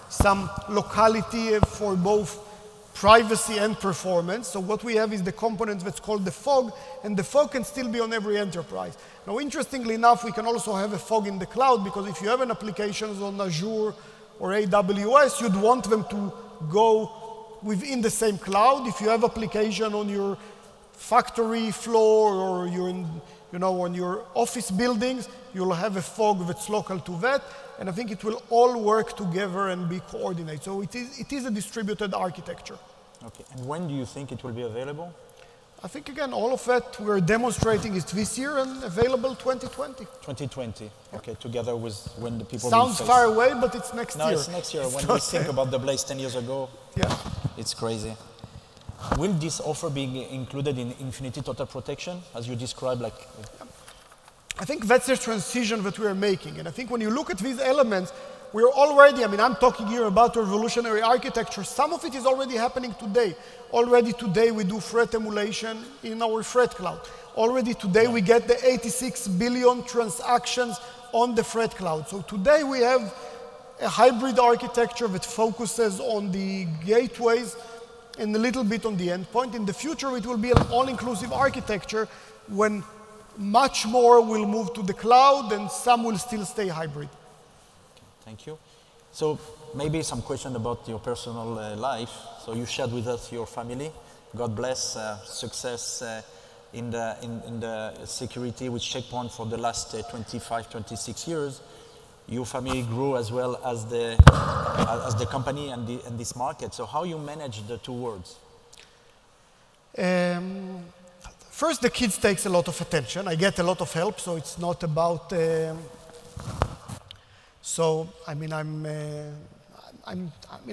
some locality for both privacy and performance. So what we have is the component that's called the fog, and the fog can still be on every enterprise. Now, interestingly enough, we can also have a fog in the cloud, because if you have an application on Azure or AWS, you'd want them to go within the same cloud. If you have application on your factory floor or you're in, on your office buildings, you'll have a fog that's local to that. And I think it will all work together and be coordinated. So it is a distributed architecture. Okay, and when do you think it will be available? I think, again, all of that we're demonstrating is this year and available 2020. 2020, okay, together with when the people Sounds far away, but it's next year. No, it's next year. When we think about the Blaze 10 years ago, yeah, it's crazy. Will this offer be included in Infinity Total Protection, as you described? I think that's the transition that we are making. And I think when you look at these elements, we're already, I'm talking here about revolutionary architecture. Some of it is already happening today. Already today, we do threat emulation in our threat cloud. Already today, we get the 86 billion transactions on the threat cloud. So today, we have a hybrid architecture that focuses on the gateways and a little bit on the endpoint. In the future, it will be an all-inclusive architecture when much more will move to the cloud and some will still stay hybrid. Thank you. So maybe some question about your personal life. So you shared with us your family. God bless, success in the security with Checkpoint for the last 25, 26 years. Your family grew as well as the company and this market. So how you manage the two worlds? First, the kids takes a lot of attention. I get a lot of help, so it's not about. I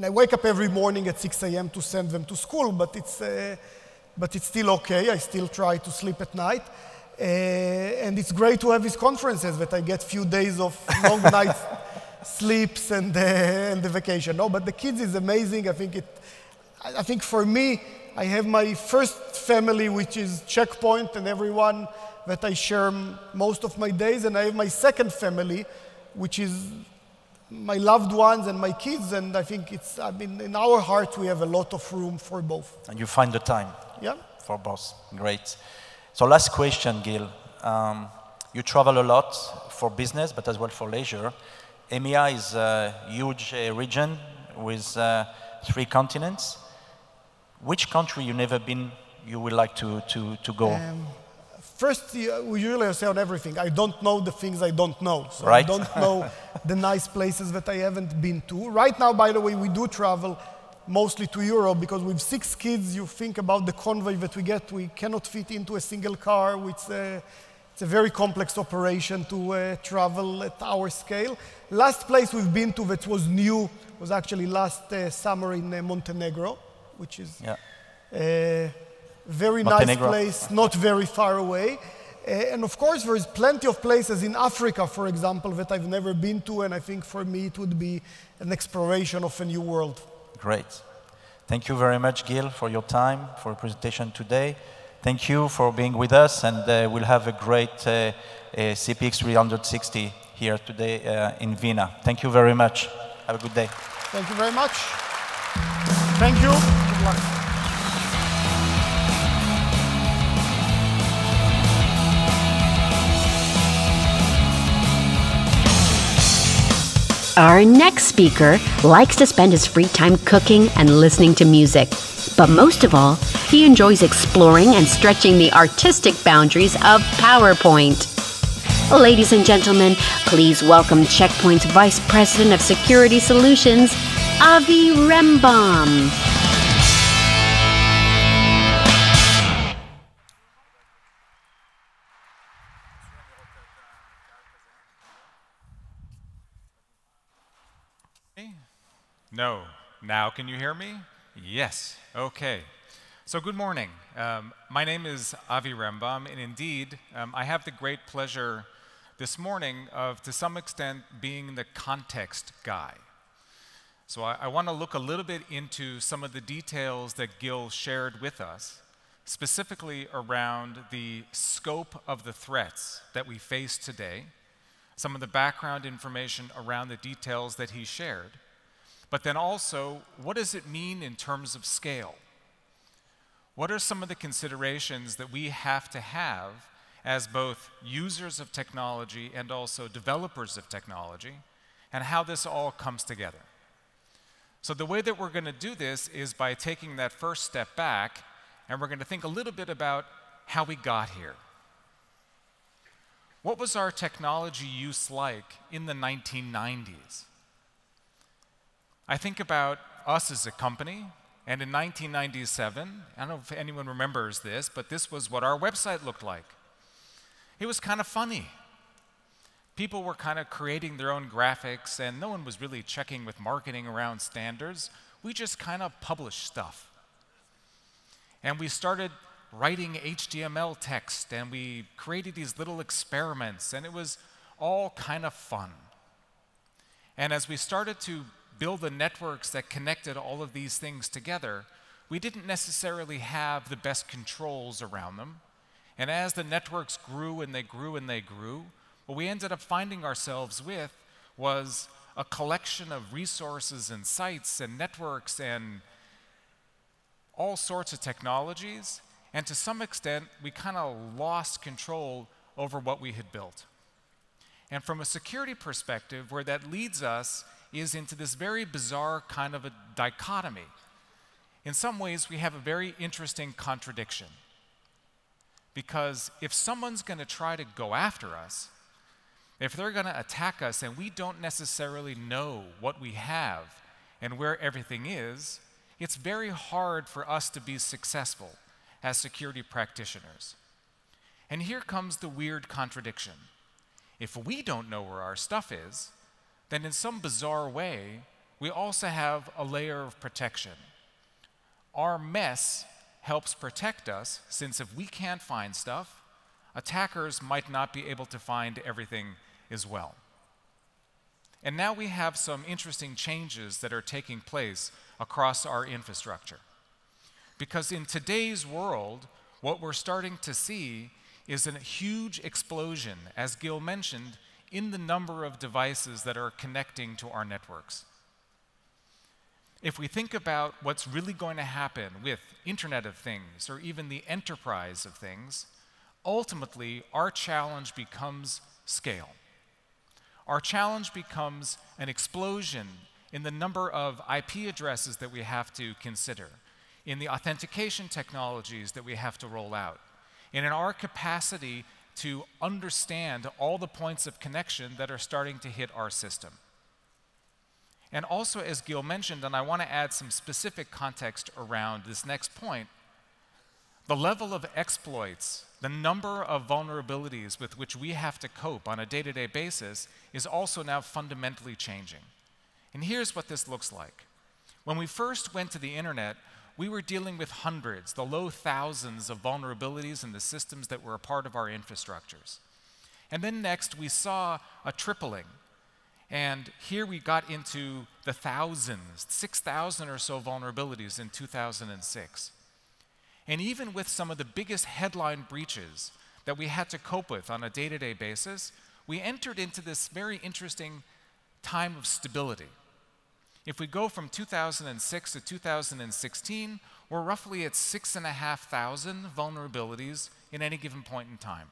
wake up every morning at 6 a.m. to send them to school, but it's still okay. I still try to sleep at night, and it's great to have these conferences that I get few days of long night sleeps and the vacation. No, but the kids is amazing. I think for me, I have my first family, which is Checkpoint and everyone that I share most of my days, and I have my second family, which is my loved ones and my kids, and I think in our hearts we have a lot of room for both. And you find the time. Yeah. For both. Great. So last question, Gil. You travel a lot for business, but as well for leisure. EMEA is a huge region with 3 continents. Which country you never been, you would like to go? First, we usually say on everything, I don't know the things I don't know. So right. I don't know the nice places that I haven't been to. Right now, by the way, we do travel mostly to Europe because with 6 kids, you think about the convoy that we get, we cannot fit into a single car. It's a very complex operation to travel at our scale. Last place we've been to that was new was actually last summer in Montenegro, which is a very nice place, not very far away. And of course, there's plenty of places in Africa, for example, that I've never been to, and I think for me it would be an exploration of a new world. Great. Thank you very much, Gil, for your time, for your presentation today. Thank you for being with us, and we'll have a great CPX 360 here today in Vienna. Thank you very much. Have a good day. Thank you very much. Thank you. Good luck. Our next speaker likes to spend his free time cooking and listening to music. But most of all, he enjoys exploring and stretching the artistic boundaries of PowerPoint. Ladies and gentlemen, please welcome Checkpoint's Vice President of Security Solutions, Avi Rembaum. No. Now can you hear me? Yes. Okay. So good morning. My name is Avi Rembaum, and indeed, I have the great pleasure this morning of, to some extent, being the context guy. So I want to look a little bit into some of the details that Gil shared with us, specifically around the scope of the threats that we face today, some of the background information around the details that he shared, but then also, what does it mean in terms of scale? What are some of the considerations that we have to have as both users of technology and also developers of technology, and how this all comes together? So the way that we're going to do this is by taking that first step back, and we're going to think a little bit about how we got here. What was our technology use like in the 1990s? I think about us as a company. And in 1997, I don't know if anyone remembers this, but this was what our website looked like. It was kind of funny. People were kind of creating their own graphics, and no one was really checking with marketing around standards. We just kind of published stuff. And we started writing HTML text, and we created these little experiments, and it was all kind of fun. And as we started to build the networks that connected all of these things together, we didn't necessarily have the best controls around them. And as the networks grew and they grew and they grew, what we ended up finding ourselves with was a collection of resources and sites and networks and all sorts of technologies. And to some extent, we kind of lost control over what we had built. And from a security perspective, where that leads us is into this very bizarre kind of a dichotomy. In some ways, we have a very interesting contradiction. Because if someone's going to try to go after us, if they're going to attack us and we don't necessarily know what we have and where everything is, it's very hard for us to be successful as security practitioners. And here comes the weird contradiction. If we don't know where our stuff is, then in some bizarre way, we also have a layer of protection. Our mess helps protect us, since if we can't find stuff, attackers might not be able to find everything as well. And now we have some interesting changes that are taking place across our infrastructure. Because in today's world, what we're starting to see is a huge explosion, as Gil mentioned, in the number of devices that are connecting to our networks. If we think about what's really going to happen with Internet of Things, or even the enterprise of things, ultimately our challenge becomes scale. Our challenge becomes an explosion in the number of IP addresses that we have to consider, in the authentication technologies that we have to roll out, and in our capacity to understand all the points of connection that are starting to hit our system. And also, as Gil mentioned, and I want to add some specific context around this next point, the level of exploits, the number of vulnerabilities with which we have to cope on a day-to-day basis is also now fundamentally changing. And here's what this looks like. When we first went to the internet, we were dealing with hundreds, the low thousands of vulnerabilities in the systems that were a part of our infrastructures. And then next, we saw a tripling. And here we got into the thousands, 6,000 or so vulnerabilities in 2006. And even with some of the biggest headline breaches that we had to cope with on a day-to-day basis, we entered into this very interesting time of stability. If we go from 2006 to 2016, we're roughly at 6,500 vulnerabilities in any given point in time.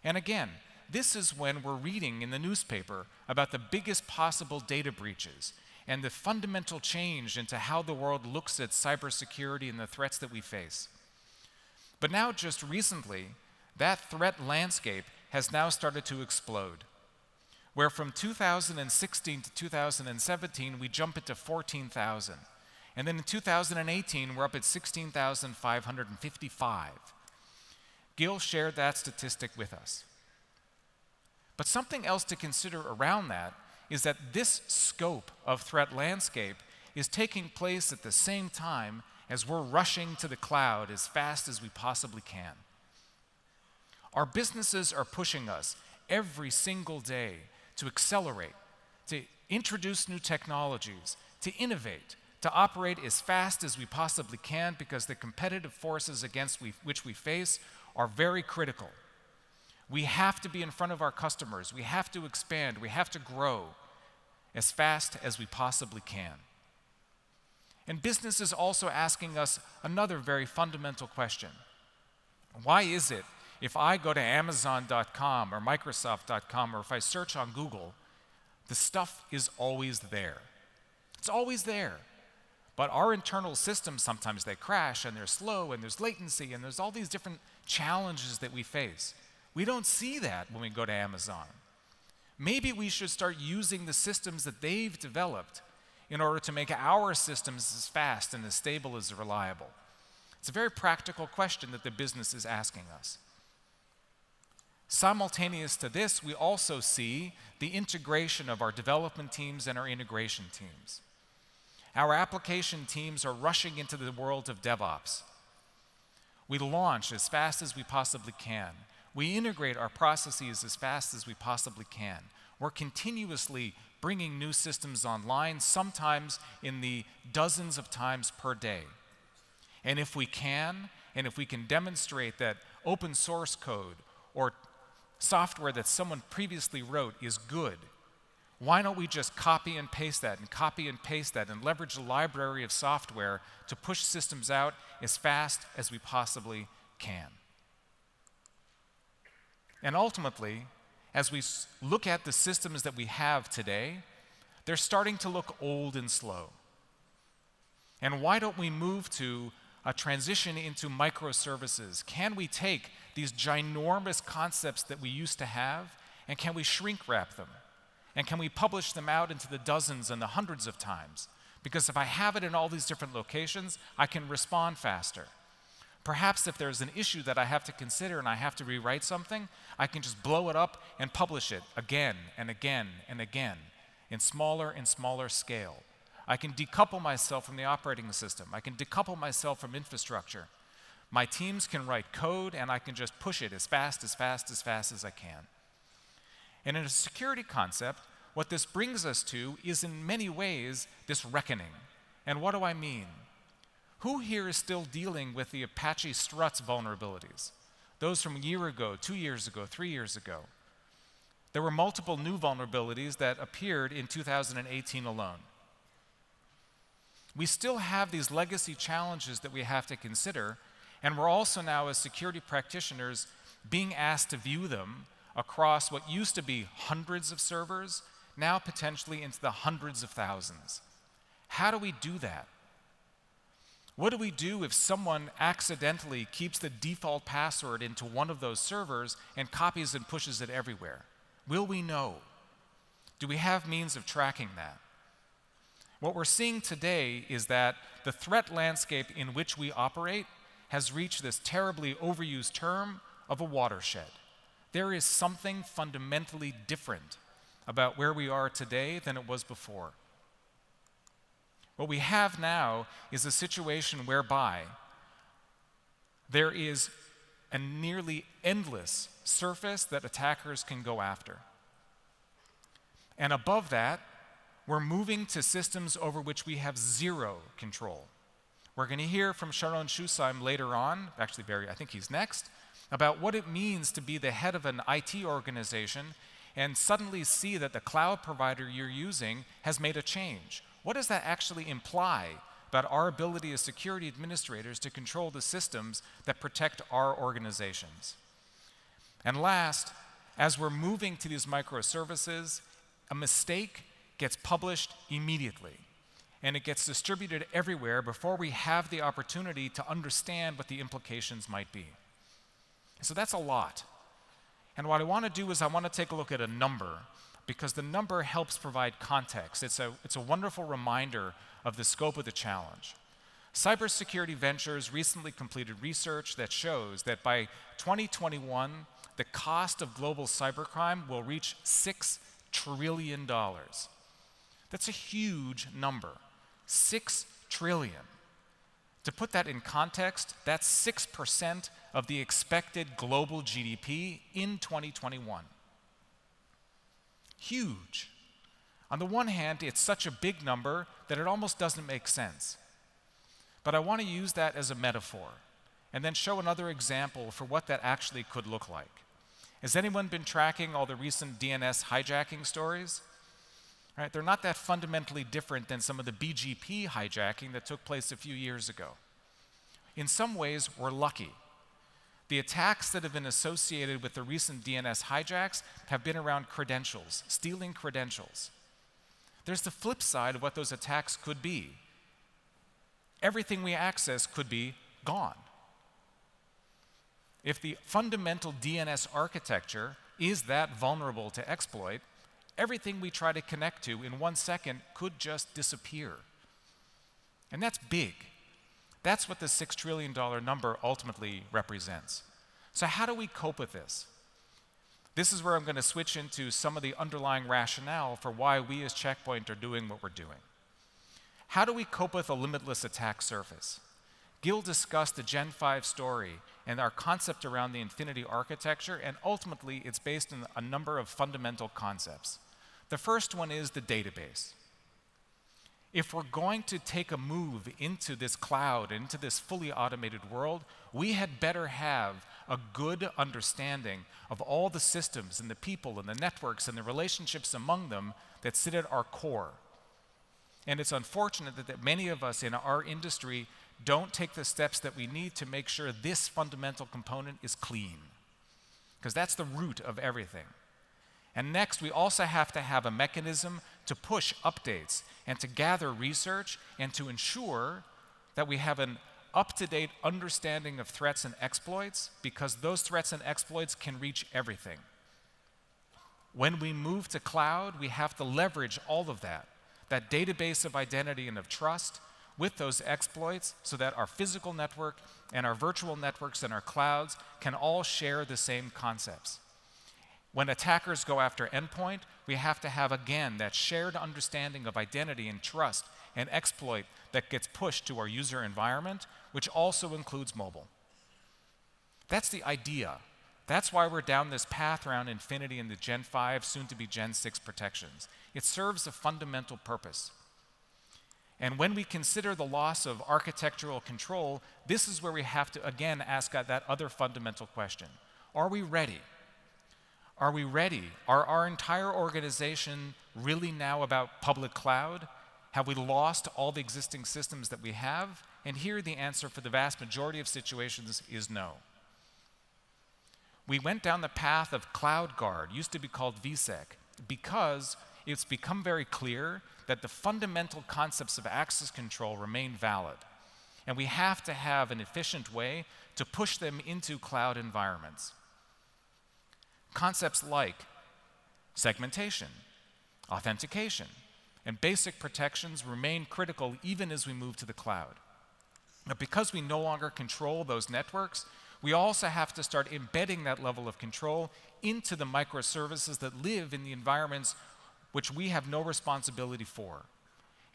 And again, this is when we're reading in the newspaper about the biggest possible data breaches and the fundamental change into how the world looks at cybersecurity and the threats that we face. But now, just recently, that threat landscape has now started to explode, where from 2016 to 2017, we jump into 14,000. And then in 2018, we're up at 16,555. Gil shared that statistic with us. But something else to consider around that is that this scope of threat landscape is taking place at the same time as we're rushing to the cloud as fast as we possibly can. Our businesses are pushing us every single day to accelerate, to introduce new technologies, to innovate, to operate as fast as we possibly can, because the competitive forces against which we face are very critical. We have to be in front of our customers. We have to expand. We have to grow as fast as we possibly can. And business is also asking us another very fundamental question. Why is it if I go to Amazon.com or Microsoft.com, or if I search on Google, the stuff is always there? It's always there. But our internal systems, sometimes they crash and they're slow and there's latency and there's all these different challenges that we face. We don't see that when we go to Amazon. Maybe we should start using the systems that they've developed in order to make our systems as fast and as stable as reliable. It's a very practical question that the business is asking us. Simultaneous to this, we also see the integration of our development teams and our integration teams. Our application teams are rushing into the world of DevOps. We launch as fast as we possibly can. We integrate our processes as fast as we possibly can. We're continuously bringing new systems online, sometimes in the dozens of times per day. And if we can demonstrate that open source code or software that someone previously wrote is good, why don't we just copy and paste that and leverage a library of software to push systems out as fast as we possibly can? And ultimately, as we look at the systems that we have today, they're starting to look old and slow. And why don't we move to a transition into microservices? Can we take these ginormous concepts that we used to have, and can we shrink wrap them? And can we publish them out into the dozens and the hundreds of times? Because if I have it in all these different locations, I can respond faster. Perhaps if there's an issue that I have to consider and I have to rewrite something, I can just blow it up and publish it again and again and again in smaller and smaller scale. I can decouple myself from the operating system. I can decouple myself from infrastructure. My teams can write code and I can just push it as fast as I can. And in a security concept, what this brings us to is in many ways this reckoning. And what do I mean? Who here is still dealing with the Apache Struts vulnerabilities? Those from a year ago, 2 years ago, 3 years ago. There were multiple new vulnerabilities that appeared in 2018 alone. We still have these legacy challenges that we have to consider, and we're also now, as security practitioners, being asked to view them across what used to be hundreds of servers, now potentially into the hundreds of thousands. How do we do that? What do we do if someone accidentally keeps the default password into one of those servers and copies and pushes it everywhere? Will we know? Do we have means of tracking that? What we're seeing today is that the threat landscape in which we operate has reached this terribly overused term of a watershed. There is something fundamentally different about where we are today than it was before. What we have now is a situation whereby there is a nearly endless surface that attackers can go after. And above that, we're moving to systems over which we have zero control. We're going to hear from Sharon Schusheim later on, actually I think he's next, about what it means to be the head of an IT organization and suddenly see that the cloud provider you're using has made a change. What does that actually imply about our ability as security administrators to control the systems that protect our organizations? And last, as we're moving to these microservices, a mistake gets published immediately, and it gets distributed everywhere before we have the opportunity to understand what the implications might be. So that's a lot. And what I want to do is I want to take a look at a number, because the number helps provide context. It's a wonderful reminder of the scope of the challenge. Cybersecurity Ventures recently completed research that shows that by 2021, the cost of global cybercrime will reach $6 trillion. That's a huge number, $6 trillion. To put that in context, that's 6% of the expected global GDP in 2021. Huge. On the one hand, it's such a big number that it almost doesn't make sense. But I want to use that as a metaphor and then show another example for what that actually could look like. Has anyone been tracking all the recent DNS hijacking stories? Right, they're not that fundamentally different than some of the BGP hijacking that took place a few years ago. In some ways, we're lucky. The attacks that have been associated with the recent DNS hijacks have been around credentials, stealing credentials. There's the flip side of what those attacks could be. Everything we access could be gone. If the fundamental DNS architecture is that vulnerable to exploit, everything we try to connect to in 1 second could just disappear. And that's big. That's what the $6 trillion number ultimately represents. So how do we cope with this? This is where I'm going to switch into some of the underlying rationale for why we as Checkpoint are doing what we're doing. How do we cope with a limitless attack surface? Gil discussed the Gen 5 story and our concept around the Infinity architecture, and ultimately it's based on a number of fundamental concepts. The first one is the database. If we're going to take a move into this cloud, into this fully automated world, we had better have a good understanding of all the systems and the people and the networks and the relationships among them that sit at our core. And it's unfortunate that many of us in our industry don't take the steps that we need to make sure this fundamental component is clean, because that's the root of everything. And next, we also have to have a mechanism to push updates and to gather research and to ensure that we have an up-to-date understanding of threats and exploits, because those threats and exploits can reach everything. When we move to cloud, we have to leverage all of that database of identity and of trust with those exploits so that our physical network and our virtual networks and our clouds can all share the same concepts. When attackers go after endpoint, we have to have, again, that shared understanding of identity and trust and exploit that gets pushed to our user environment, which also includes mobile. That's the idea. That's why we're down this path around Infinity and the Gen 5, soon to be Gen 6 protections. It serves a fundamental purpose. And when we consider the loss of architectural control, this is where we have to, again, ask that other fundamental question. Are we ready? Are we ready? Are our entire organization really now about public cloud? Have we lost all the existing systems that we have? And here the answer for the vast majority of situations is no. We went down the path of CloudGuard, used to be called VSEC, because it's become very clear that the fundamental concepts of access control remain valid. And we have to have an efficient way to push them into cloud environments. Concepts like segmentation, authentication, and basic protections remain critical even as we move to the cloud. But because we no longer control those networks, we also have to start embedding that level of control into the microservices that live in the environments which we have no responsibility for.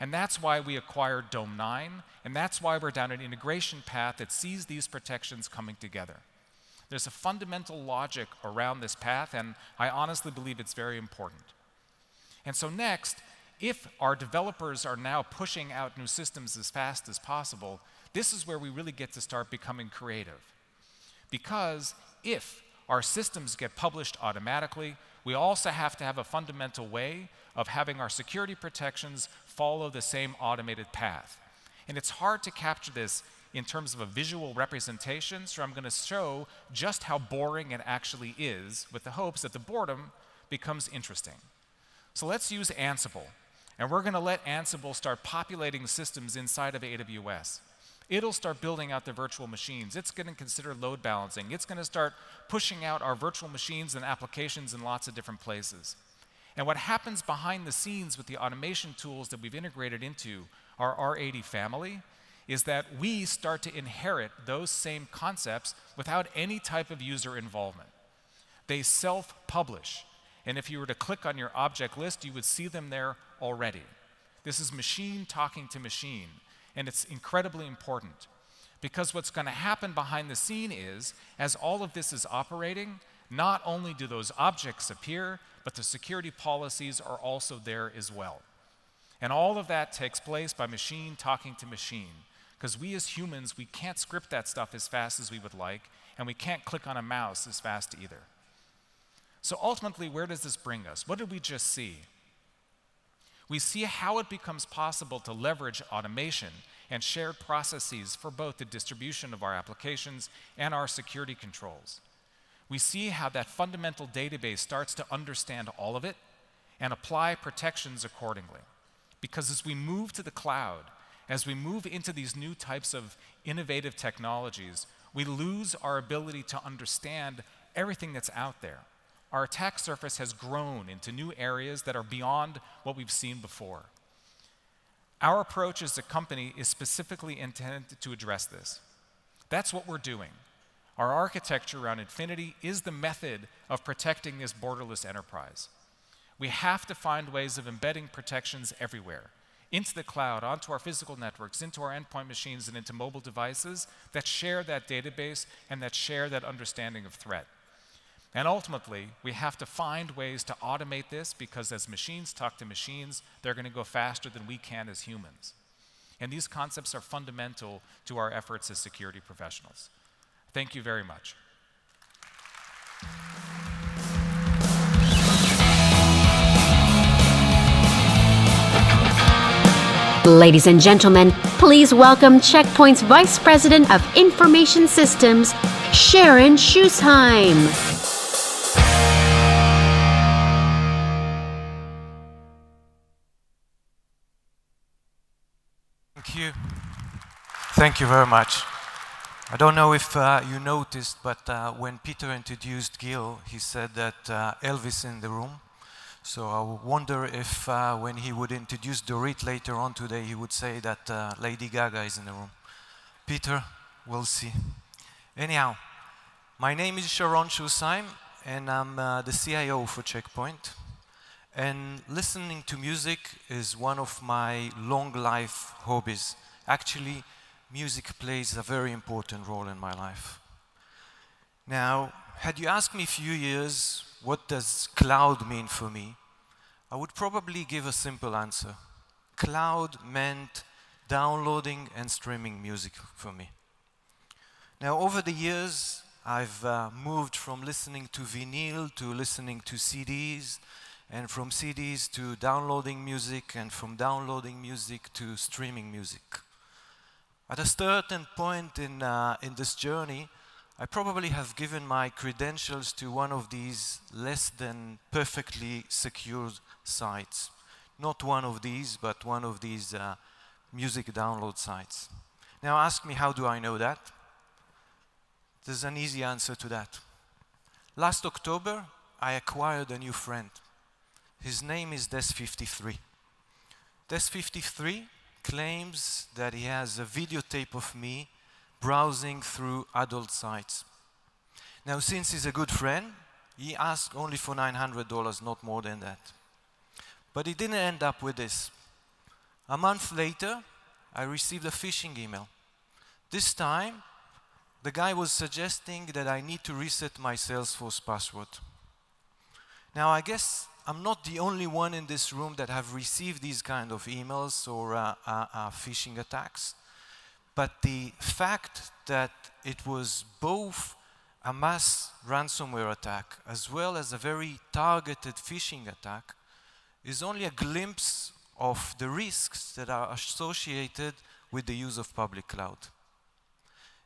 And that's why we acquired Dome 9, and that's why we're down an integration path that sees these protections coming together. There's a fundamental logic around this path, and I honestly believe it's very important. And so next, if our developers are now pushing out new systems as fast as possible, this is where we really get to start becoming creative. Because if our systems get published automatically, we also have to have a fundamental way of having our security protections follow the same automated path. And it's hard to capture this in terms of a visual representation, so I'm going to show just how boring it actually is with the hopes that the boredom becomes interesting. So let's use Ansible, and we're going to let Ansible start populating systems inside of AWS. It'll start building out the virtual machines. It's going to consider load balancing. It's going to start pushing out our virtual machines and applications in lots of different places. And what happens behind the scenes with the automation tools that we've integrated into our R80 family is that we start to inherit those same concepts without any type of user involvement. They self-publish. And if you were to click on your object list, you would see them there already. This is machine talking to machine. And it's incredibly important. Because what's going to happen behind the scene is, as all of this is operating, not only do those objects appear, but the security policies are also there as well. And all of that takes place by machine talking to machine. Because we as humans, we can't script that stuff as fast as we would like, and we can't click on a mouse as fast either. So ultimately, where does this bring us? What did we just see? We see how it becomes possible to leverage automation and shared processes for both the distribution of our applications and our security controls. We see how that fundamental database starts to understand all of it and apply protections accordingly. Because as we move to the cloud, as we move into these new types of innovative technologies, we lose our ability to understand everything that's out there. Our attack surface has grown into new areas that are beyond what we've seen before. Our approach as a company is specifically intended to address this. That's what we're doing. Our architecture around Infinity is the method of protecting this borderless enterprise. We have to find ways of embedding protections everywhere, into the cloud, onto our physical networks, into our endpoint machines, and into mobile devices that share that database and that share that understanding of threat. And ultimately, we have to find ways to automate this because as machines talk to machines, they're going to go faster than we can as humans. And these concepts are fundamental to our efforts as security professionals. Thank you very much. Ladies and gentlemen, please welcome Check Point's Vice President of Information Systems, Sharon Schusheim. Thank you. Thank you very much. I don't know if you noticed, but when Peter introduced Gil, he said that Elvis in the room. So I wonder if when he would introduce Dorit later on today, he would say that Lady Gaga is in the room. Peter, we'll see. Anyhow, my name is Sharon Schusheim, and I'm the CIO for Check Point. And listening to music is one of my long life hobbies. Actually, music plays a very important role in my life. Now, had you asked me a few years, what does cloud mean for me? I would probably give a simple answer. Cloud meant downloading and streaming music for me. Now, over the years, I've moved from listening to vinyl to listening to CDs, and from CDs to downloading music, and from downloading music to streaming music. At a certain point in this journey, I probably have given my credentials to one of these less than perfectly secured sites. Not one of these, but one of these music download sites. Now ask me, how do I know that? There's an easy answer to that. Last October, I acquired a new friend. His name is Des53. Des53 claims that he has a videotape of me browsing through adult sites. Now, since he's a good friend, he asked only for $900, not more than that. But he didn't end up with this. A month later, I received a phishing email. This time, the guy was suggesting that I need to reset my Salesforce password. Now, I guess I'm not the only one in this room that have received these kind of emails or phishing attacks. But the fact that it was both a mass ransomware attack as well as a very targeted phishing attack is only a glimpse of the risks that are associated with the use of public cloud.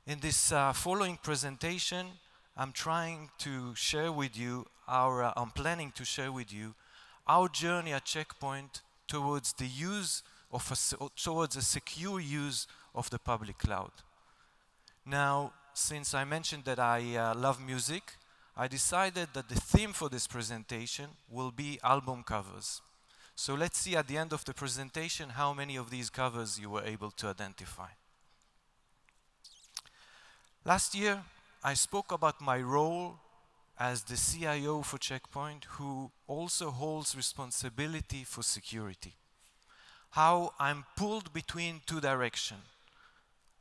In this following presentation, I'm planning to share with you our journey at Check Point towards the use of towards a secure use of the public cloud. Now, since I mentioned that I love music, I decided that the theme for this presentation will be album covers. So let's see at the end of the presentation how many of these covers you were able to identify. Last year, I spoke about my role as the CIO for Check Point, who also holds responsibility for security. How I'm pulled between two directions.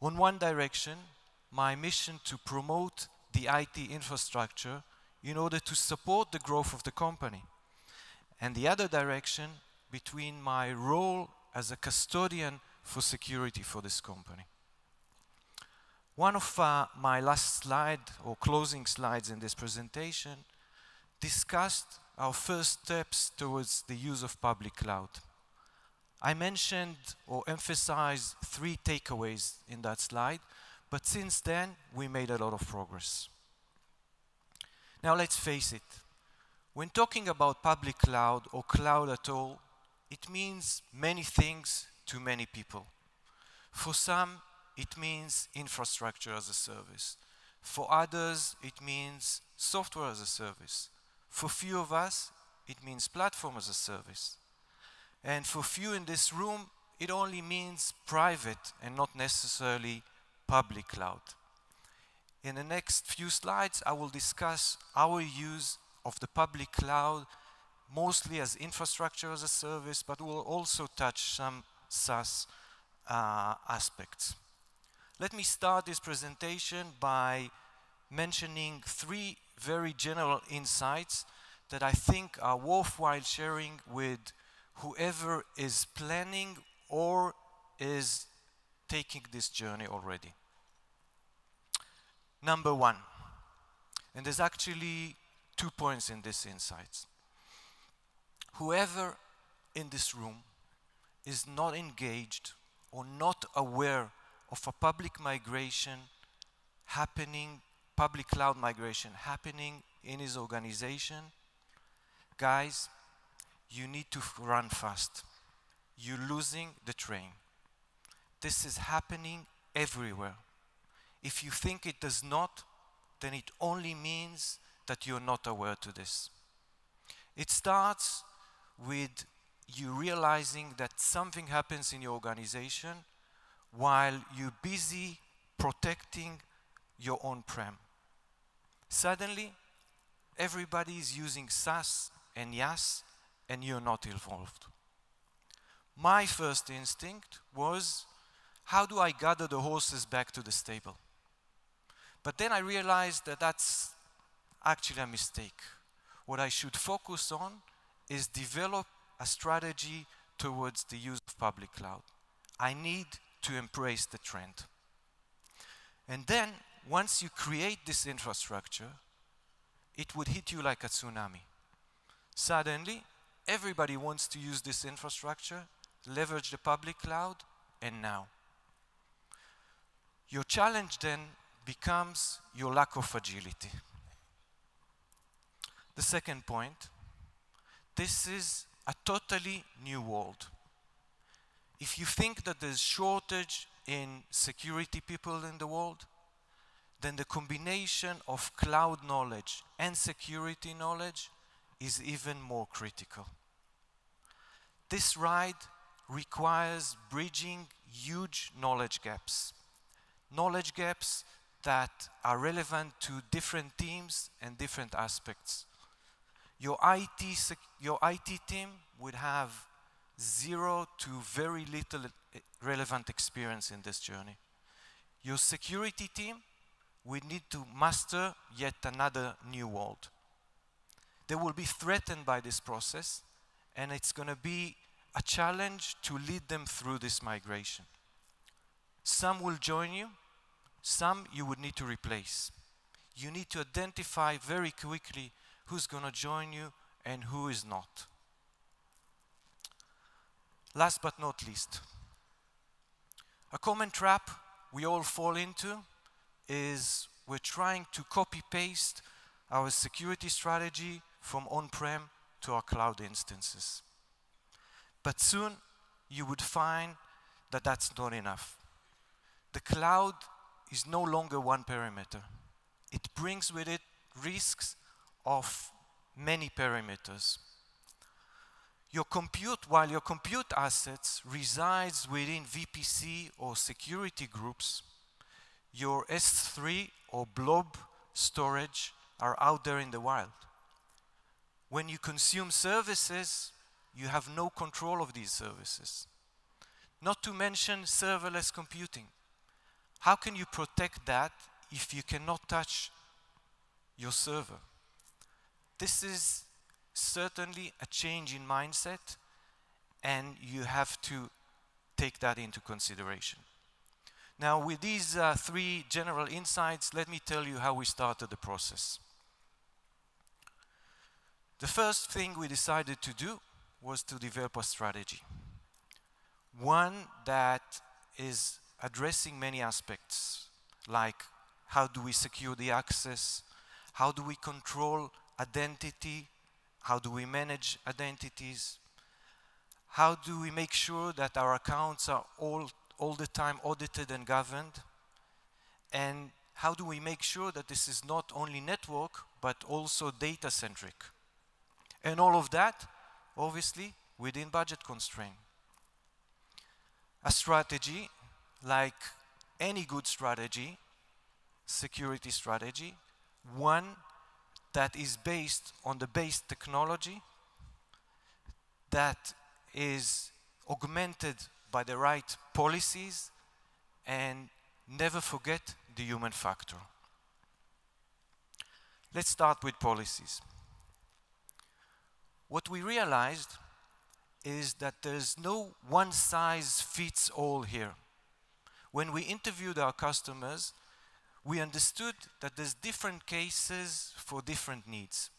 On one direction, my mission to promote the IT infrastructure in order to support the growth of the company. And the other direction, between my role as a custodian for security for this company. One of my last slide or closing slides in this presentation discussed our first steps towards the use of public cloud. I mentioned or emphasized 3 takeaways in that slide, but since then we made a lot of progress. Now let's face it, when talking about public cloud or cloud at all, it means many things to many people. For some, it means infrastructure as a service. For others, it means software as a service. For few of us, it means platform as a service. And for few in this room, it only means private and not necessarily public cloud. In the next few slides, I will discuss our use of the public cloud, mostly as infrastructure as a service, but we'll also touch some SaaS aspects. Let me start this presentation by mentioning 3 very general insights that I think are worthwhile sharing with whoever is planning or is taking this journey already. Number 1, and there's actually 2 points in this insights. Whoever in this room is not engaged or not aware of a public migration happening, public cloud migration happening in his organization, guys, you need to run fast. You're losing the train. This is happening everywhere. If you think it does not, then it only means that you're not aware to this. It starts with you realizing that something happens in your organization while you're busy protecting your on-prem. Suddenly, everybody is using SaaS and IaaS, and you're not involved. My first instinct was, how do I gather the horses back to the stable? But then I realized that that's actually a mistake. What I should focus on is develop a strategy towards the use of public cloud. I need to embrace the trend. And then, once you create this infrastructure, it would hit you like a tsunami. Suddenly, everybody wants to use this infrastructure, leverage the public cloud, and now. Your challenge then becomes your lack of agility. The second point, this is a totally new world. If you think that there's shortage in security people in the world, then the combination of cloud knowledge and security knowledge is even more critical. This ride requires bridging huge knowledge gaps that are relevant to different teams and different aspects. Your IT team would have 0 to very little relevant experience in this journey. Your security team would need to master yet another new world. They will be threatened by this process, and it's going to be a challenge to lead them through this migration. Some will join you, some you would need to replace. You need to identify very quickly who's going to join you and who is not. Last but not least, a common trap we all fall into is we're trying to copy-paste our security strategy from on-prem to our cloud instances. But soon, you would find that that's not enough. The cloud is no longer one perimeter. It brings with it risks of many perimeters. While your compute assets resides within VPC or security groups, your S3 or blob storage are out there in the wild. When you consume services, you have no control of these services. Not to mention serverless computing. How can you protect that if you cannot touch your server? This is certainly a change in mindset, and you have to take that into consideration. Now, with these three general insights, let me tell you how we started the process. The first thing we decided to do was to develop a strategy. One that is addressing many aspects, like how do we secure the access, how do we control identity, how do we manage identities, how do we make sure that our accounts are all the time audited and governed, and how do we make sure that this is not only network, but also data-centric. And all of that, obviously, within budget constraint. A strategy, like any good strategy, security strategy, one that is based on the base technology, that is augmented by the right policies, and never forget the human factor. Let's start with policies. What we realized is that there's no one-size-fits-all here. When we interviewed our customers, we understood that there's different cases for different needs.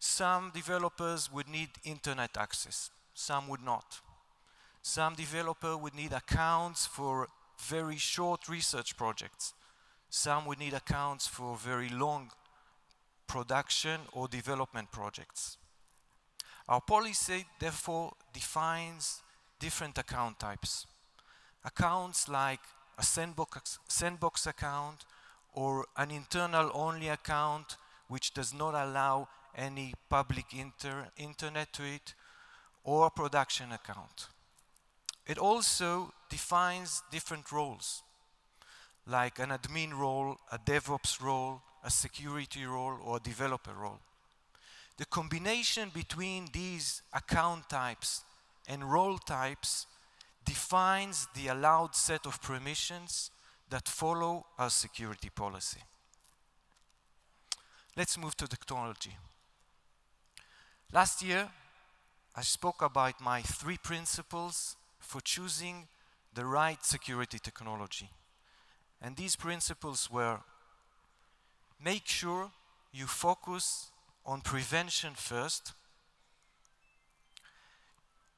Some developers would need internet access, some would not. Some developer would need accounts for very short research projects. Some would need accounts for very long production or development projects. Our policy, therefore, defines different account types. Accounts like a sandbox account or an internal-only account which does not allow any public internet to it, or a production account. It also defines different roles, like an admin role, a DevOps role, a security role, or a developer role. The combination between these account types and role types defines the allowed set of permissions that follow our security policy. Let's move to technology. Last year, I spoke about my 3 principles for choosing the right security technology. And these principles were: make sure you focus on prevention first.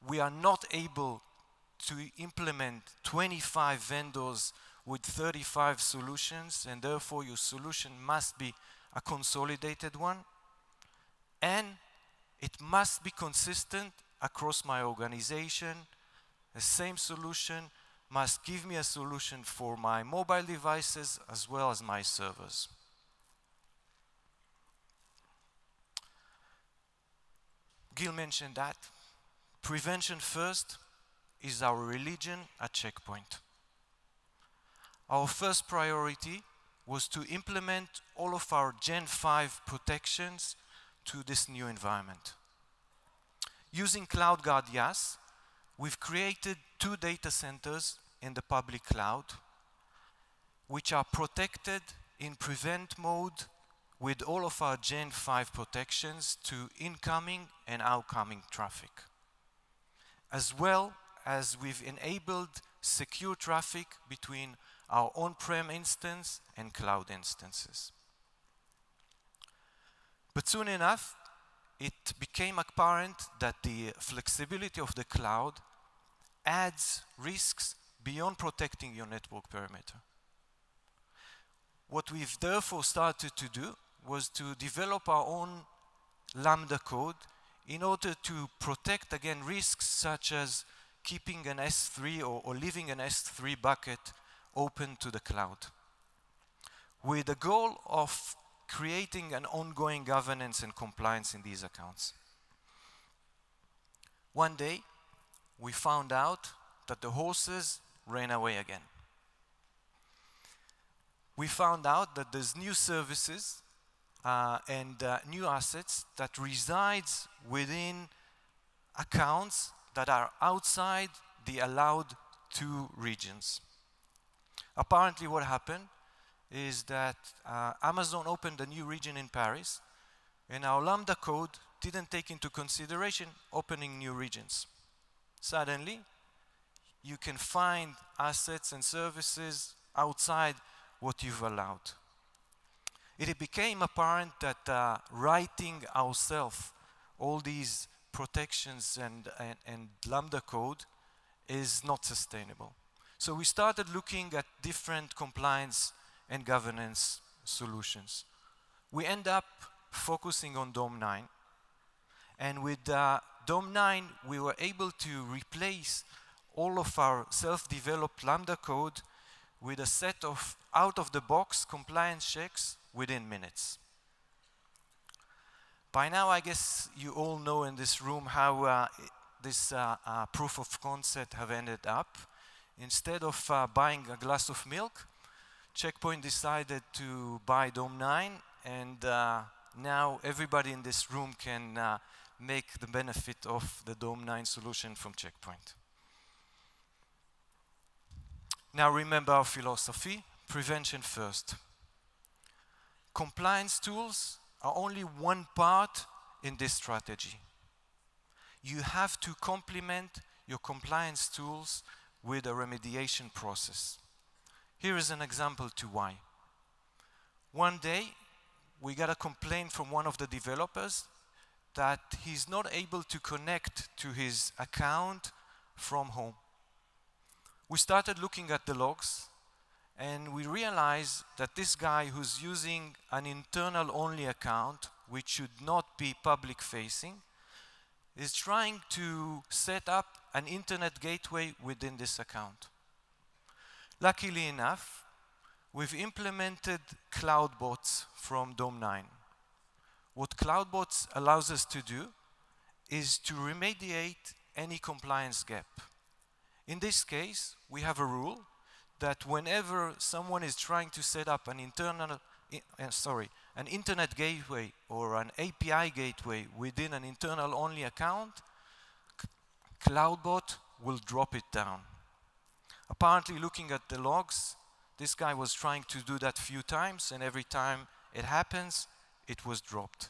We are not able to implement 25 vendors with 35 solutions, and therefore your solution must be a consolidated one. And it must be consistent across my organization. The same solution must give me a solution for my mobile devices as well as my servers. Gil mentioned that. Prevention first is our religion at Checkpoint. Our first priority was to implement all of our Gen 5 protections to this new environment. Using CloudGuard IaaS, we've created 2 data centers in the public cloud, which are protected in prevent mode with all of our Gen 5 protections to incoming and outgoing traffic. As well as we've enabled secure traffic between our on-prem instance and cloud instances. But soon enough, it became apparent that the flexibility of the cloud adds risks beyond protecting your network perimeter. What we've therefore started to do was to develop our own Lambda code in order to protect, again, risks such as keeping an S3 or leaving an S3 bucket open to the cloud, with the goal of creating an ongoing governance and compliance in these accounts. One day, we found out that the horses ran away again. We found out that there's new services and new assets that resides within accounts that are outside the allowed 2 regions. Apparently what happened is that Amazon opened a new region in Paris, and our Lambda code didn't take into consideration opening new regions. Suddenly, you can find assets and services outside what you've allowed. It became apparent that writing ourselves all these protections and Lambda code is not sustainable. So we started looking at different compliance and governance solutions. We end up focusing on DOM 9. And with DOM 9, we were able to replace all of our self-developed Lambda code with a set of out-of-the-box compliance checks within minutes. By now, I guess you all know in this room how this proof of concept have ended up. Instead of buying a glass of milk, Checkpoint decided to buy DOM 9, and now everybody in this room can make the benefit of the DOM 9 solution from Checkpoint. Now remember our philosophy, prevention first. Compliance tools are only one part in this strategy. You have to complement your compliance tools with a remediation process. Here is an example to why. One day, we got a complaint from one of the developers that he's not able to connect to his account from home. We started looking at the logs, and we realized that this guy who's using an internal-only account, which should not be public-facing, is trying to set up an internet gateway within this account. Luckily enough, we've implemented CloudBots from DOM 9. What CloudBots allows us to do is to remediate any compliance gap. In this case, we have a rule that whenever someone is trying to set up an internet gateway or an API gateway within an internal-only account, CloudBot will drop it down. Apparently, looking at the logs, this guy was trying to do that a few times, and every time it happens, it was dropped.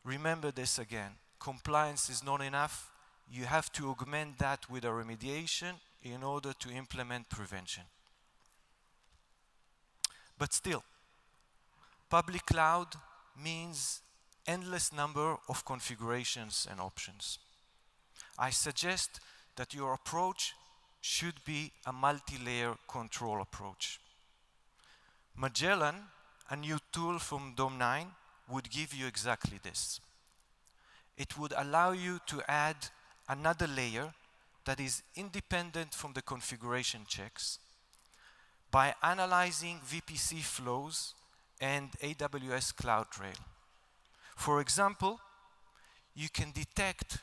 Remember this again. Compliance is not enough. You have to augment that with a remediation in order to implement prevention. But still, public cloud means endless number of configurations and options. I suggest that your approach should be a multi-layer control approach. Magellan, a new tool from DOM 9, would give you exactly this. It would allow you to add another layer that is independent from the configuration checks by analyzing VPC flows and AWS CloudTrail. For example, you can detect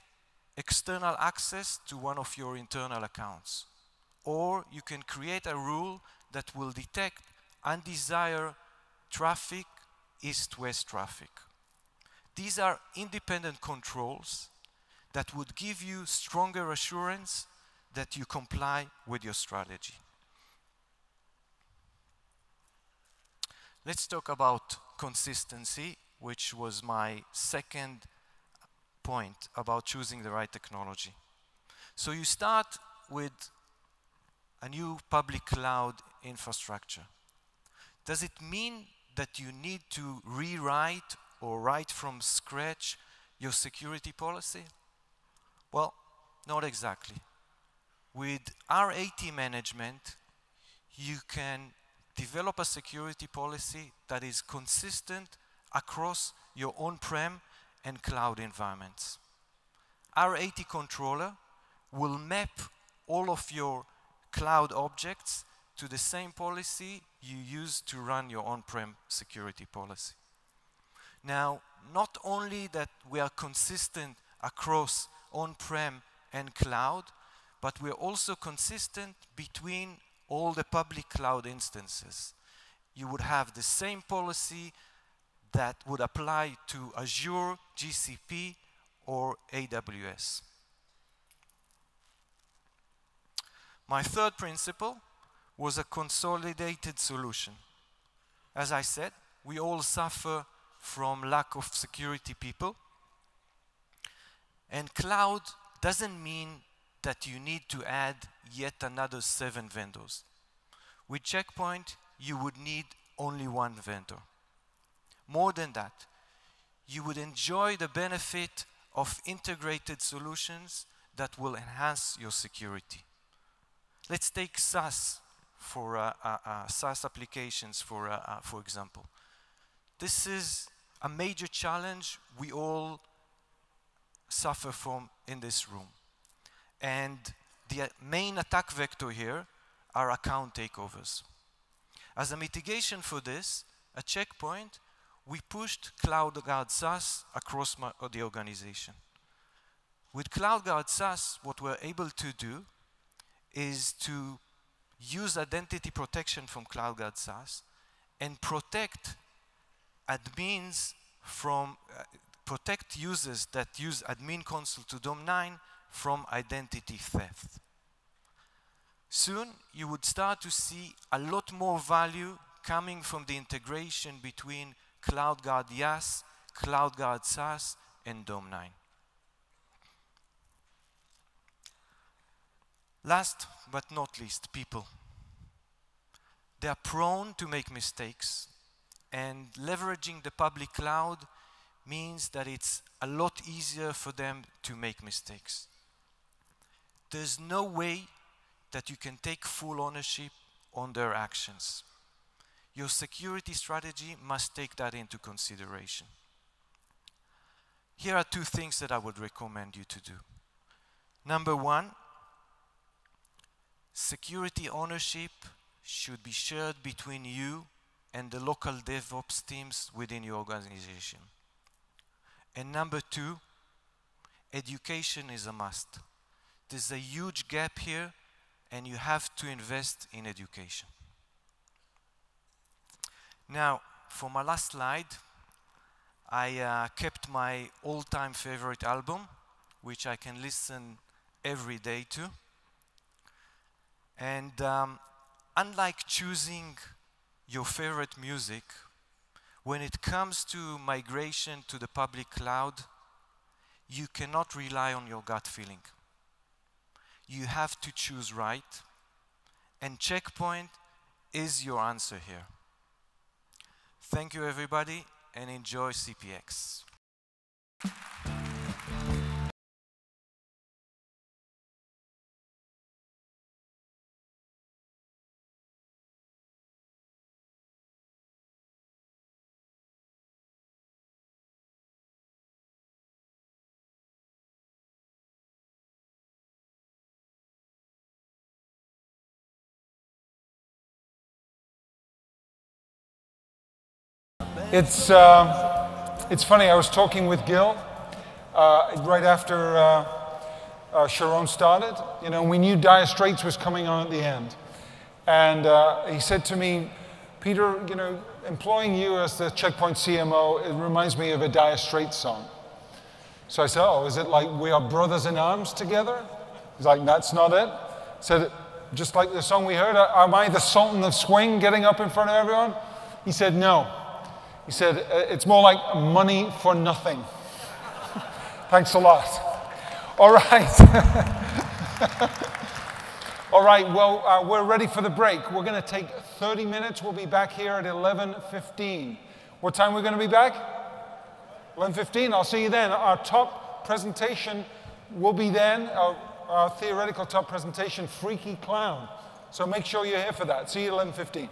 external access to one of your internal accounts, or you can create a rule that will detect undesired traffic, east-west traffic. These are independent controls that would give you stronger assurance that you comply with your strategy. Let's talk about consistency, which was my second point about choosing the right technology. So you start with a new public cloud infrastructure. Does it mean that you need to rewrite or write from scratch your security policy? Well, not exactly. With R80 management, you can develop a security policy that is consistent across your on-prem and cloud environments. R80 controller will map all of your cloud objects to the same policy you use to run your on-prem security policy. Now, not only that we are consistent across on-prem and cloud, but we're also consistent between all the public cloud instances. You would have the same policy that would apply to Azure, GCP, or AWS. My third principle was a consolidated solution. As I said, we all suffer from lack of security people. And cloud doesn't mean that you need to add yet another 7 vendors. With Checkpoint, you would need only 1 vendor. More than that, you would enjoy the benefit of integrated solutions that will enhance your security. Let's take SaaS for SaaS applications, for example. This is a major challenge we all suffer from in this room. And the main attack vector here are account takeovers. As a mitigation for this, at Checkpoint, we pushed CloudGuard SaaS across the organization. With CloudGuard SaaS, what we're able to do is to use identity protection from CloudGuard SaaS and protect admins from, protect users that use admin console to DOM9 from identity theft. Soon, you would start to see a lot more value coming from the integration between CloudGuard IaaS, CloudGuard SaaS, and DOM9. Last but not least, people. They are prone to make mistakes, and leveraging the public cloud means that it's a lot easier for them to make mistakes. There's no way that you can take full ownership on their actions. Your security strategy must take that into consideration. Here are 2 things that I would recommend you to do. Number 1, security ownership should be shared between you and the local DevOps teams within your organization. And number 2, education is a must. There's a huge gap here, and you have to invest in education. Now, for my last slide, I kept my all-time favorite album, which I can listen every day to. And unlike choosing your favorite music, when it comes to migration to the public cloud, you cannot rely on your gut feeling. You have to choose right, and Checkpoint is your answer here. Thank you, everybody, and enjoy CPX. It's funny, I was talking with Gil right after Sharon started. You know, we knew Dire Straits was coming on at the end. And he said to me, Peter, you know, employing you as the Checkpoint CMO, it reminds me of a Dire Straits song. So I said, oh, is it like we are brothers in arms together? He's like, that's not it. I said, just like the song we heard, am I the Sultan of Swing getting up in front of everyone? He said, no. He said, it's more like money for nothing. Thanks a lot. All right. All right, well, we're ready for the break. We're going to take 30 minutes. We'll be back here at 11:15. What time are we going to be back? 11:15. I'll see you then. Our top presentation will be then, our theoretical top presentation, Freaky Clown. So make sure you're here for that. See you at 11:15.